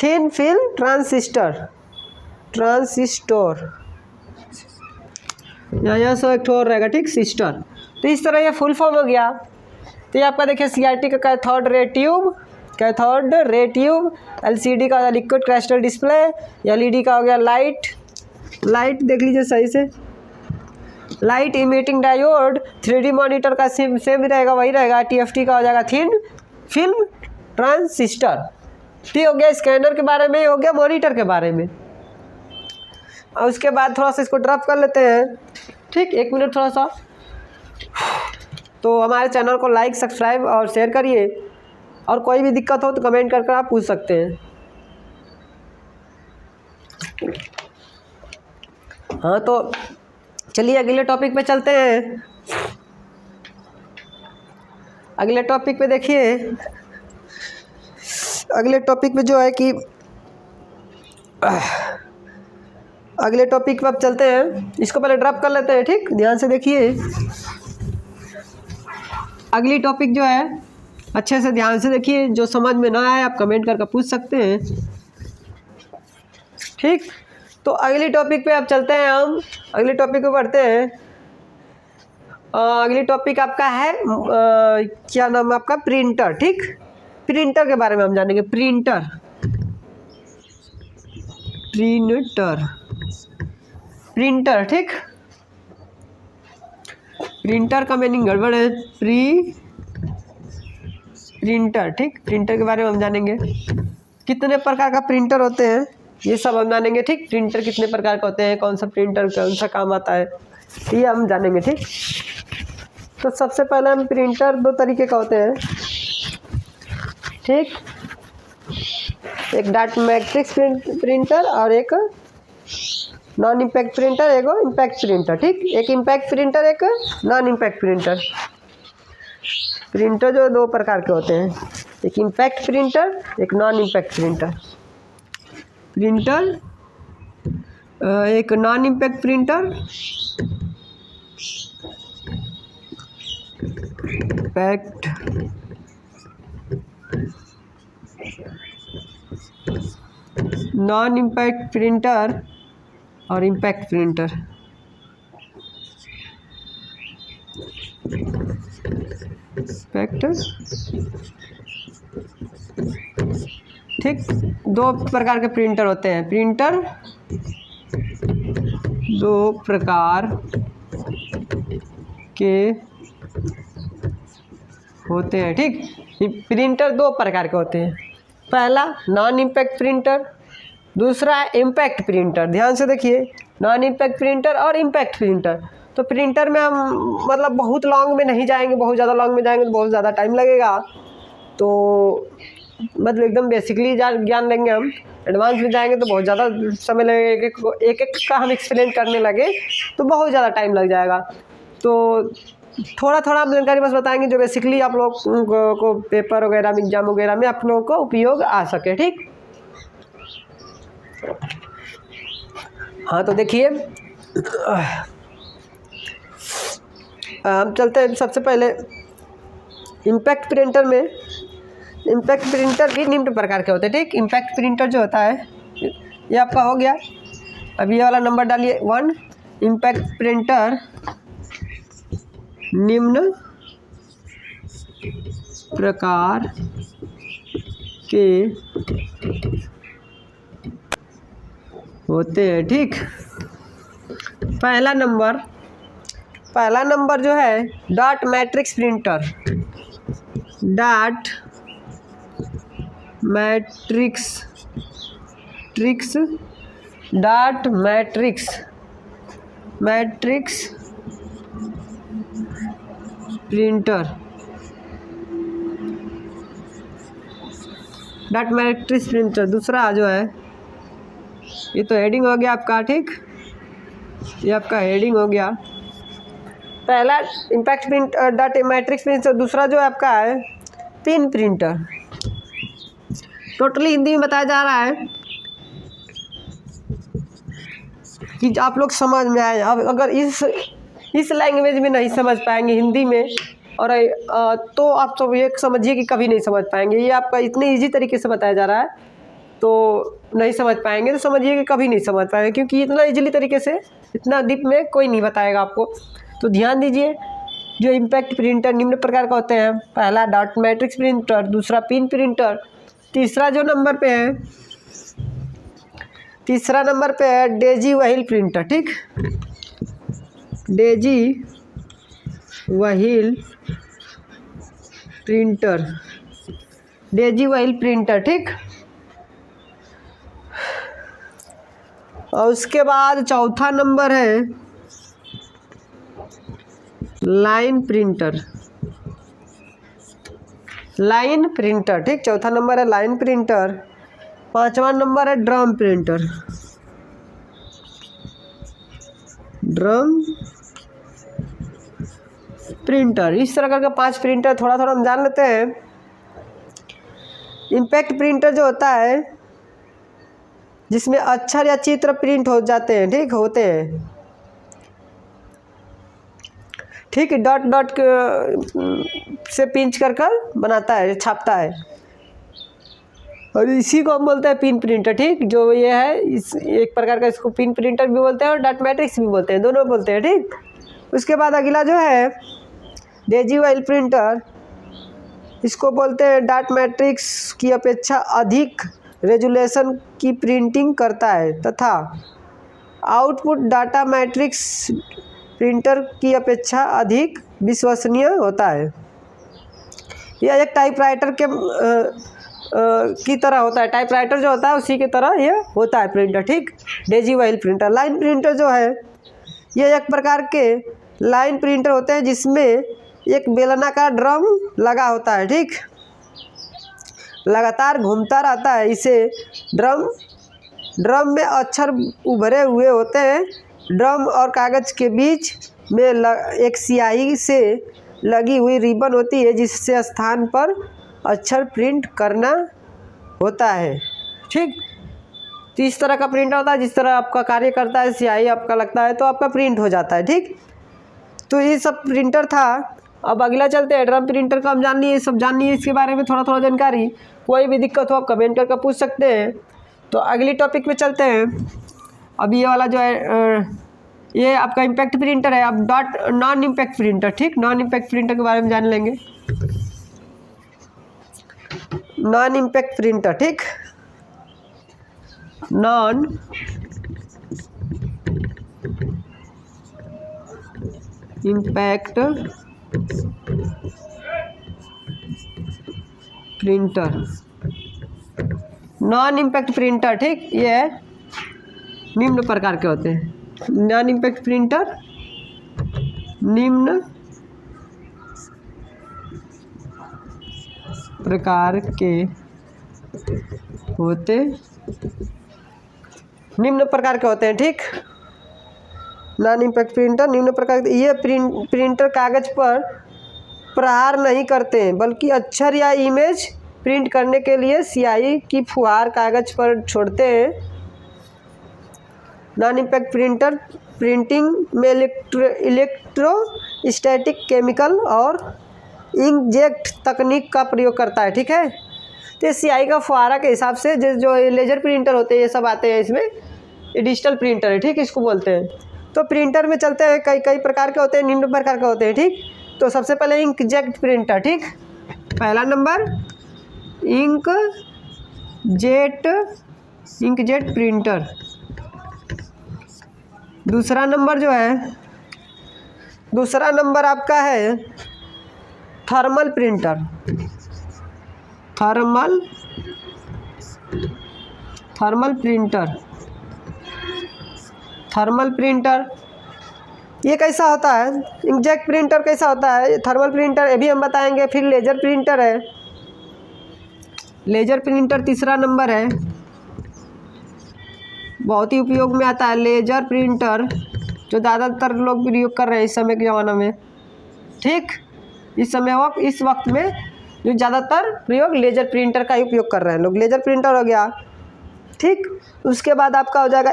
थिन फिल्म ट्रांसिस्टर, यहाँ सो एक और रहेगा, ठीक, सिस्टर। तो इस तरह ये फुल फॉर्म हो गया। तो ये आपका देखिए सीआरटी का कैथोड रे ट्यूब, एलसीडी का लिक्विड क्रिस्टल डिस्प्ले, एलईडी का हो गया लाइट, देख लीजिए सही से, light emitting diode. 3D monitor का सेम रहेगा, वही रहेगा। टीएफटी का हो जाएगा थिन फिल्म ट्रांसिस्टर। तो हो गया स्कैनर के बारे में, हो गया मॉनिटर के बारे में। और उसके बाद थोड़ा सा इसको ड्रॉप कर लेते हैं, ठीक, 1 मिनट थोड़ा सा। तो हमारे चैनल को लाइक, सब्सक्राइब और शेयर करिए, और कोई भी दिक्कत हो तो कमेंट करके आप पूछ सकते हैं। हाँ, तो चलिए अगले टॉपिक पे चलते हैं। अगले टॉपिक पे देखिए, अगले टॉपिक पे जो है कि अगले टॉपिक पे अब चलते हैं। इसको पहले ड्रॉप कर लेते हैं, ठीक, ध्यान से देखिए। अगली टॉपिक जो है अच्छे से ध्यान से देखिए, जो समझ में ना आए आप कमेंट करके पूछ सकते हैं, ठीक। तो अगली टॉपिक पे अब चलते हैं हम, अगली टॉपिक पे बढ़ते हैं। अगली टॉपिक आपका है क्या नाम है आपका? प्रिंटर, ठीक, प्रिंटर के बारे में हम जानेंगे। प्रिंटर, ठीक, प्रिंटर का मीनिंग गड़बड़ है, प्रिंटर, ठीक, प्रिंटर के बारे में हम जानेंगे। कितने प्रकार का प्रिंटर होते हैं ये सब हम जानेंगे, ठीक, प्रिंटर कितने प्रकार का होते हैं, कौन सा प्रिंटर कौन सा काम आता है, ये हम जानेंगे, ठीक। तो सबसे पहले हम प्रिंटर 2 तरीके का होते हैं, ठीक, एक डॉट मैट्रिक्स प्रिंटर और एक नॉन इम्पैक्ट प्रिंटर, एक इम्पैक्ट प्रिंटर, ठीक, एक इम्पैक्ट प्रिंटर, एक नॉन इम्पैक्ट प्रिंटर। प्रिंटर जो 2 प्रकार के होते हैं, एक इम्पैक्ट प्रिंटर, एक नॉन इम्पैक्ट प्रिंटर। एक non impact printer, impact non impact printer और इम्पैक्ट प्रिंटर। इम्पैक्ट, ठीक, दो प्रकार के प्रिंटर होते हैं। प्रिंटर दो प्रकार के होते हैं, ठीक। प्रिंटर दो प्रकार के होते हैं, पहला नॉन इम्पैक्ट प्रिंटर, दूसरा इम्पैक्ट प्रिंटर। ध्यान से देखिए, नॉन इम्पैक्ट प्रिंटर और इम्पैक्ट प्रिंटर। तो प्रिंटर में हम मतलब बहुत लॉन्ग में नहीं जाएंगे, बहुत ज़्यादा लॉन्ग में जाएंगे तो बहुत ज़्यादा टाइम लगेगा, तो मतलब एकदम बेसिकली ज्ञान लेंगे हम। एडवांस में जाएंगे तो बहुत ज़्यादा समय लगेगा, एक एक का हम एक्सप्लेन करने लगे तो बहुत ज़्यादा टाइम लग जाएगा। तो थोड़ा थोड़ा हम जानकारी बस बताएंगे जो बेसिकली आप लोग को पेपर वगैरह में, एग्जाम वगैरह में आप लोगों को उपयोग आ सके, ठीक। हाँ, तो देखिए हम चलते हैं सबसे पहले इम्पैक्ट प्रिंटर में। इम्पैक्ट प्रिंटर भी निम्न प्रकार के होते हैं, ठीक। इम्पैक्ट प्रिंटर जो होता है ये आपका हो गया, अब ये वाला नंबर डालिए 1। इम्पैक्ट प्रिंटर निम्न प्रकार के होते हैं, ठीक। पहला नंबर जो है dot matrix printer. Dot matrix printer. Dot matrix printer दूसरा जो है, ये तो हेडिंग हो गया आपका, ठीक। ये आपका हेडिंग हो गया। पहला impact print dot matrix printer, दूसरा जो आपका है पिन प्रिंटर। टोटली हिंदी में बताया जा रहा है कि आप लोग समझ में आए। अब अगर इस लैंग्वेज में नहीं समझ पाएंगे हिंदी में, और तो आप सब ये समझिए कि कभी नहीं समझ पाएंगे। ये आपका इतने इजी तरीके से बताया जा रहा है, तो नहीं समझ पाएंगे तो समझिए कि कभी नहीं समझ पाएंगे, क्योंकि इतना इजीली तरीके से, इतना डीप में कोई नहीं बताएगा आपको। तो ध्यान दीजिए, जो इम्पैक्ट प्रिंटर निम्न प्रकार का होते हैं, पहला डॉट मैट्रिक्स प्रिंटर, दूसरा पिन प्रिंटर, तीसरा नंबर पे है डेजी व्हील प्रिंटर, ठीक। डेजी व्हील प्रिंटर, ठीक। और उसके बाद चौथा नंबर है लाइन प्रिंटर, ठीक। चौथा नंबर है लाइन प्रिंटर। पांचवा नंबर है ड्रम प्रिंटर। इस तरह करके 5 प्रिंटर थोड़ा थोड़ा हम जान लेते हैं। इम्पैक्ट प्रिंटर जो होता है जिसमें अक्षर या चित्र प्रिंट हो जाते हैं, ठीक, होते हैं, ठीक। डॉट से पिंच कर बनाता है, छापता है, और इसी को हम बोलते हैं पिन प्रिंटर, ठीक। जो ये है इस एक प्रकार का, इसको पिन प्रिंटर भी बोलते हैं और डॉट मैट्रिक्स भी बोलते हैं, दोनों बोलते हैं, ठीक। उसके बाद अगला जो है डेजी व्हील प्रिंटर, इसको बोलते हैं डॉट मैट्रिक्स की अपेक्षा अधिक रेजुलेशन की प्रिंटिंग करता है तथा आउटपुट डाटा मैट्रिक्स प्रिंटर की अपेक्षा अधिक विश्वसनीय होता है। यह एक टाइपराइटर की तरह होता है, टाइपराइटर जो होता है उसी की तरह ये होता है प्रिंटर, ठीक। Daisy wheel printer. Line printer जो है ये एक प्रकार के लाइन प्रिंटर होते हैं जिसमें एक बेलनाकार ड्रम लगा होता है, ठीक, लगातार घूमता रहता है। इसे ड्रम में अक्षर उभरे हुए होते हैं। ड्रम और कागज़ के बीच में एक स्याही से लगी हुई रिबन होती है जिससे स्थान पर अक्षर प्रिंट करना होता है, ठीक। तो इस तरह का प्रिंटर होता है, जिस तरह आपका कार्य करता है, स्याही आपका लगता है तो आपका प्रिंट हो जाता है, ठीक। तो ये सब प्रिंटर था। अब अगला चलते हैं, ड्रम प्रिंटर का हम जाननी है, सब जाननी है इसके बारे में थोड़ा थोड़ा जानकारी। कोई भी दिक्कत हो आप कमेंट करके पूछ सकते हैं। तो अगली टॉपिक पे चलते हैं। अब ये वाला जो है ये आपका इम्पैक्ट प्रिंटर है। अब नॉन इम्पैक्ट प्रिंटर, ठीक, नॉन इम्पैक्ट प्रिंटर के बारे में जान लेंगे। नॉन इम्पैक्ट प्रिंटर, ठीक, non impact printer, non impact printer, ठीक, ये निम्न प्रकार के होते हैं। नॉन इम्पैक्ट प्रिंटर निम्न प्रकार के होते हैं, ठीक। नॉन इम्पैक्ट प्रिंटर निम्न प्रकार, ये प्रिंटर कागज पर प्रहार नहीं करते हैं बल्कि अक्षर या इमेज प्रिंट करने के लिए स्याही की फुहार कागज पर छोड़ते हैं। नॉन इम्पैक्ट प्रिंटर प्रिंटिंग में इलेक्ट्रोस्टैटिक, केमिकल और इंकजेट तकनीक का प्रयोग करता है, ठीक है। तो स्याही का फुहारा के हिसाब से जो लेजर प्रिंटर होते हैं ये सब आते हैं इसमें। ये डिजिटल प्रिंटर है, ठीक, इसको बोलते हैं। तो प्रिंटर में चलते हैं, कई प्रकार के होते हैं, निम्न प्रकार के होते हैं, ठीक। तो सबसे पहले इंकजेट प्रिंटर, ठीक, पहला नंबर इंकजेट प्रिंटर। दूसरा नंबर आपका है थर्मल प्रिंटर। थर्मल प्रिंटर ये कैसा होता है? इंकजेट प्रिंटर कैसा होता है? थर्मल प्रिंटर ये भी हम बताएंगे। फिर लेजर प्रिंटर है, लेजर प्रिंटर तीसरा नंबर है, बहुत ही उपयोग में आता है। लेजर प्रिंटर जो ज़्यादातर लोग प्रयोग कर रहे हैं इस समय के ज़माना में, ठीक, इस वक्त में जो ज़्यादातर प्रयोग लेजर प्रिंटर का ही उपयोग कर रहे हैं लोग। लेजर प्रिंटर हो गया, ठीक। उसके बाद आपका हो जाएगा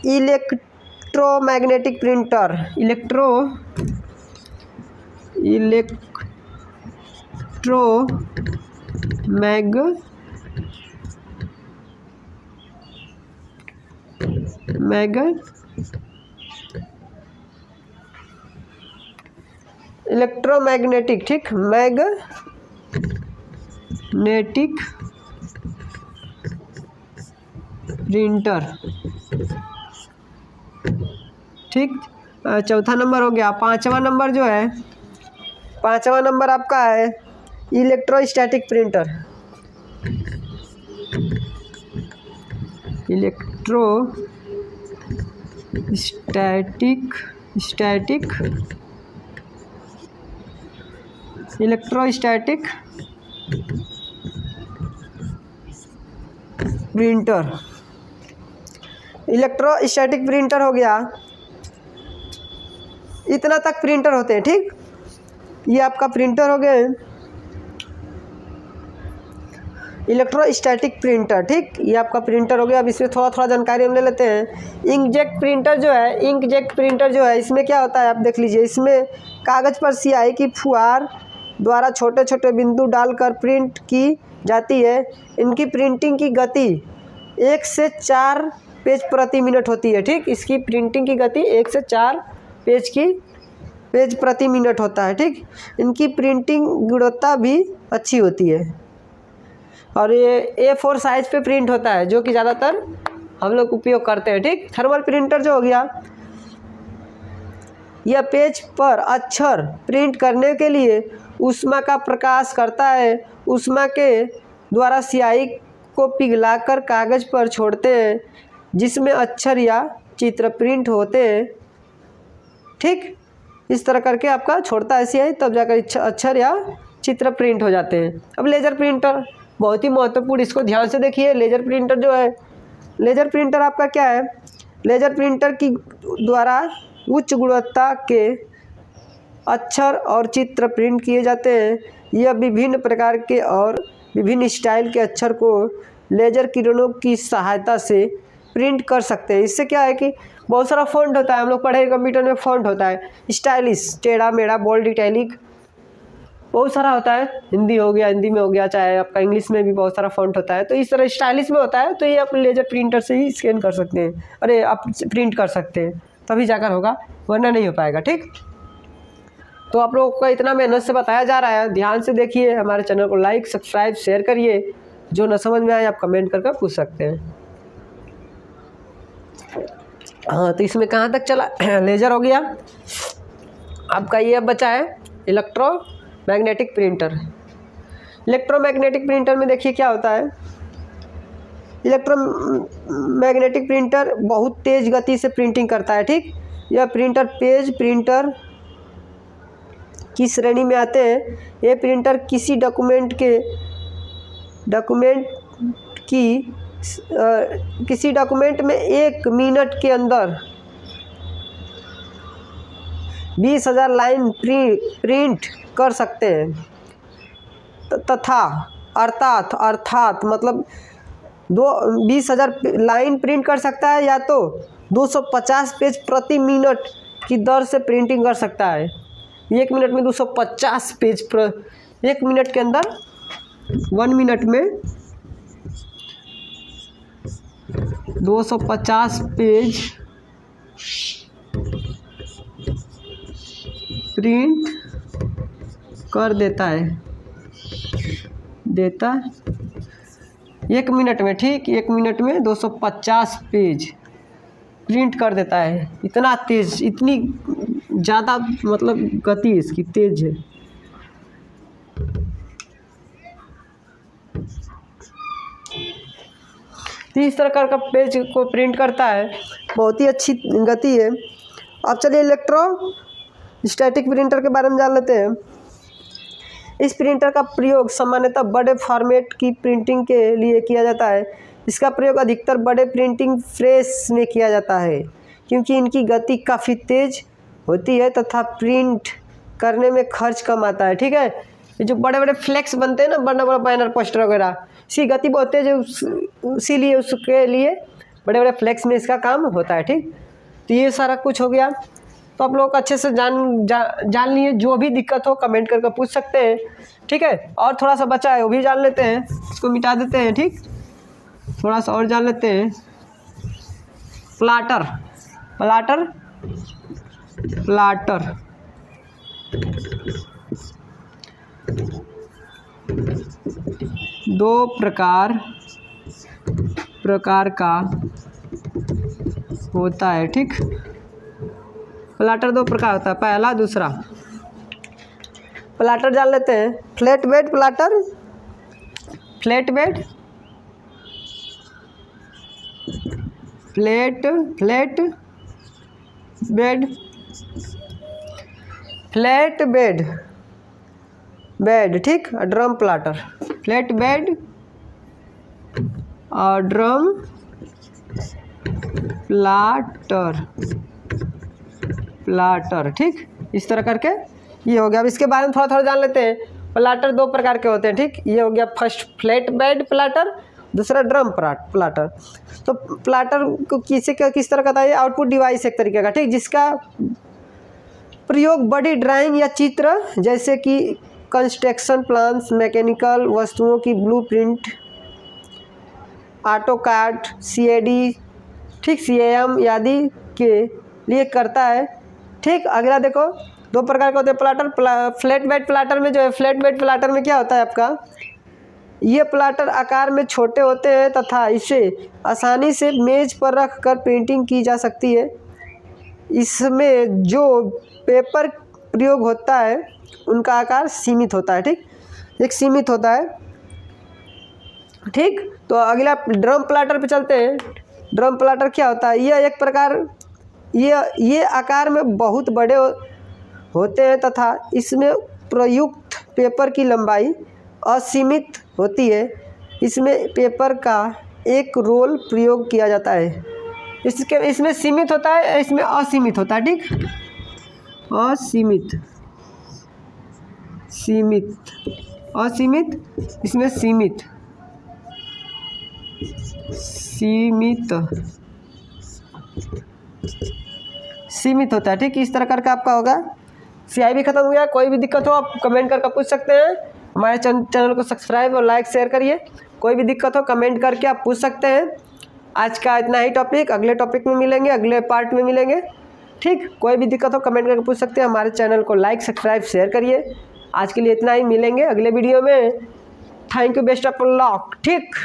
इलेक्ट्रोमैग्नेटिक प्रिंटर। इलेक्ट्रोमैग्नेटिक, ठीक, मैग्नेटिक प्रिंटर, ठीक। चौथा नंबर हो गया। पांचवा नंबर आपका है इलेक्ट्रोस्टैटिक प्रिंटर। इलेक्ट्रोस्टैटिक प्रिंटर हो गया। इतना तक प्रिंटर होते हैं, ठीक। ये आपका प्रिंटर हो गए इलेक्ट्रोस्टैटिक प्रिंटर, ठीक, ये आपका प्रिंटर हो गया। अब इसमें थोड़ा थोड़ा जानकारी हम ले लेते हैं। इंकजेट प्रिंटर जो है इसमें क्या होता है आप देख लीजिए। इसमें कागज़ पर स्याही की फुहार द्वारा छोटे छोटे बिंदु डालकर प्रिंट की जाती है। इनकी प्रिंटिंग की गति 1 से 4 पेज प्रति मिनट होती है, ठीक। इसकी प्रिंटिंग की गति 1 से 4 पेज प्रति मिनट होता है, ठीक। इनकी प्रिंटिंग गुणवत्ता भी अच्छी होती है और ये A4 साइज पे प्रिंट होता है जो कि ज़्यादातर हम लोग उपयोग करते हैं, ठीक। थर्मल प्रिंटर जो हो गया, यह पेज पर अक्षर प्रिंट करने के लिए ऊष्मा का प्रकाश करता है। ऊष्मा के द्वारा स्याही को पिघलाकर कागज़ पर छोड़ते हैं जिसमें अक्षर या चित्र प्रिंट होते हैं, ठीक। इस तरह करके आपका छोड़ता है स्याही, तब जाकर अक्षर या चित्र प्रिंट हो जाते हैं। अब लेजर प्रिंटर बहुत ही महत्वपूर्ण, इसको ध्यान से देखिए। लेजर प्रिंटर जो है, लेजर प्रिंटर आपका क्या है? लेजर प्रिंटर की द्वारा उच्च गुणवत्ता के अक्षर और चित्र प्रिंट किए जाते हैं। यह विभिन्न प्रकार के और विभिन्न स्टाइल के अक्षर को लेजर किरणों की सहायता से प्रिंट कर सकते हैं। इससे क्या है कि बहुत सारा फॉन्ट होता है, हम लोग पढ़े कंप्यूटर में फॉन्ट होता है, स्टाइलिश, टेढ़ा मेढ़ा, बोल्ड, इटैलिक, बहुत सारा होता है, हिंदी हो गया, हिंदी में हो गया, चाहे आपका इंग्लिश में भी बहुत सारा फॉन्ट होता है। तो इस तरह स्टाइलिश में होता है, तो ये आप लेजर प्रिंटर से ही स्कैन कर सकते हैं, अरे आप प्रिंट कर सकते हैं, तभी जाकर होगा, वरना नहीं हो पाएगा। ठीक, तो आप लोगों को इतना मेहनत से बताया जा रहा है, ध्यान से देखिए, हमारे चैनल को लाइक सब्सक्राइब शेयर करिए। जो न समझ में आए आप कमेंट करके पूछ सकते हैं। हाँ, तो इसमें कहाँ तक चला, लेजर हो गया, आपका ये बचा है इलेक्ट्रोमैग्नेटिक प्रिंटर। इलेक्ट्रोमैग्नेटिक प्रिंटर में देखिए क्या होता है। इलेक्ट्रोमैग्नेटिक प्रिंटर बहुत तेज़ गति से प्रिंटिंग करता है। ठीक, यह प्रिंटर पेज प्रिंटर की श्रेणी में आते हैं। ये प्रिंटर किसी डॉक्यूमेंट में 1 मिनट के अंदर 20,000 लाइन प्रिंट कर सकते हैं, तथा अर्थात मतलब 20,000 लाइन प्रिंट कर सकता है, या तो 250 पेज प्रति मिनट की दर से प्रिंटिंग कर सकता है। 1 मिनट में 250 पेज 1 मिनट के अंदर 1 मिनट में 250 पेज प्रिंट कर देता है 1 मिनट में। ठीक, 1 मिनट में 250 पेज प्रिंट कर देता है। इतना तेज, इतनी ज़्यादा मतलब गति इसकी तेज है। तो इस तरह का पेज को प्रिंट करता है, बहुत ही अच्छी गति है। अब चलिए इलेक्ट्रोस्टैटिक प्रिंटर के बारे में जान लेते हैं। इस प्रिंटर का प्रयोग सामान्यतः बड़े फॉर्मेट की प्रिंटिंग के लिए किया जाता है। इसका प्रयोग अधिकतर बड़े प्रिंटिंग प्रेस में किया जाता है, क्योंकि इनकी गति काफ़ी तेज़ होती है तथा प्रिंट करने में खर्च कम आता है। ठीक है, ये जो बड़े बड़े फ्लेक्स बनते हैं ना, बड़ा बड़ा बैनर पोस्टर वगैरह, इसकी गति बहुत तेज है, इसीलिए उसके लिए बड़े बड़े फ्लेक्स में इसका काम होता है। ठीक, तो ये सारा कुछ हो गया। तो आप लोग अच्छे से जान लिए। जो भी दिक्कत हो कमेंट करके पूछ सकते हैं। ठीक है, और थोड़ा सा बचा है वो भी जान लेते हैं, इसको मिटा देते हैं। ठीक, थोड़ा सा और जान लेते हैं। प्लाटर 2 प्रकार का होता है। ठीक, प्लाटर 2 प्रकार होता है, पहला दूसरा। प्लाटर जान लेते हैं। Flat bed platter, flat bed ठीक, ड्रम प्लाटर, फ्लैट बेड और ड्रम प्लाटर। ठीक, इस तरह करके ये हो गया। अब इसके बारे में थोड़ा थोड़ा जान लेते हैं। प्लाटर 2 प्रकार के होते हैं। ठीक, ये हो गया फर्स्ट फ्लैट बेड प्लाटर, दूसरा ड्रम प्लाटर। तो प्लाटर को किस तरह का था, ये आउटपुट डिवाइस एक तरीके का। ठीक, जिसका प्रयोग बड़ी ड्राइंग या चित्र जैसे कि कंस्ट्रक्शन प्लान्स, मैकेनिकल वस्तुओं की ब्लूप्रिंट, ऑटोकैड, CAD, ठीक, CAM आदि के लिए करता है। ठीक, अगला देखो, 2 प्रकार के होते हैं प्लाटर। फ्लैट बेड प्लाटर में जो है, फ्लैट बेड प्लाटर में क्या होता है आपका, ये प्लाटर आकार में छोटे होते हैं तथा इसे आसानी से मेज पर रख कर प्रिंटिंग की जा सकती है। इसमें जो पेपर प्रयोग होता है उनका आकार सीमित होता है। ठीक, एक सीमित होता है। ठीक, तो अगला ड्रम प्लाटर पे चलते हैं। ड्रम प्लाटर क्या होता है, यह एक प्रकार ये आकार में बहुत बड़े होते हैं तथा इसमें प्रयुक्त पेपर की लंबाई असीमित होती है। इसमें पेपर का एक रोल प्रयोग किया जाता है। इसमें सीमित होता है, इसमें असीमित होता है। ठीक, असीमित, इसमें सीमित होता है। ठीक, इस तरह करके आपका होगा स्याही भी खत्म हो गया। कोई भी दिक्कत हो आप कमेंट करके पूछ सकते हैं। हमारे चैनल को सब्सक्राइब और लाइक शेयर करिए। कोई भी दिक्कत हो कमेंट करके आप पूछ सकते हैं। आज का इतना ही टॉपिक, अगले टॉपिक में मिलेंगे, अगले पार्ट में मिलेंगे। ठीक, कोई भी दिक्कत हो कमेंट करके पूछ सकते हैं। हमारे चैनल को लाइक सब्सक्राइब शेयर करिए। आज के लिए इतना ही, मिलेंगे अगले वीडियो में। Thank you, best of luck. ठीक।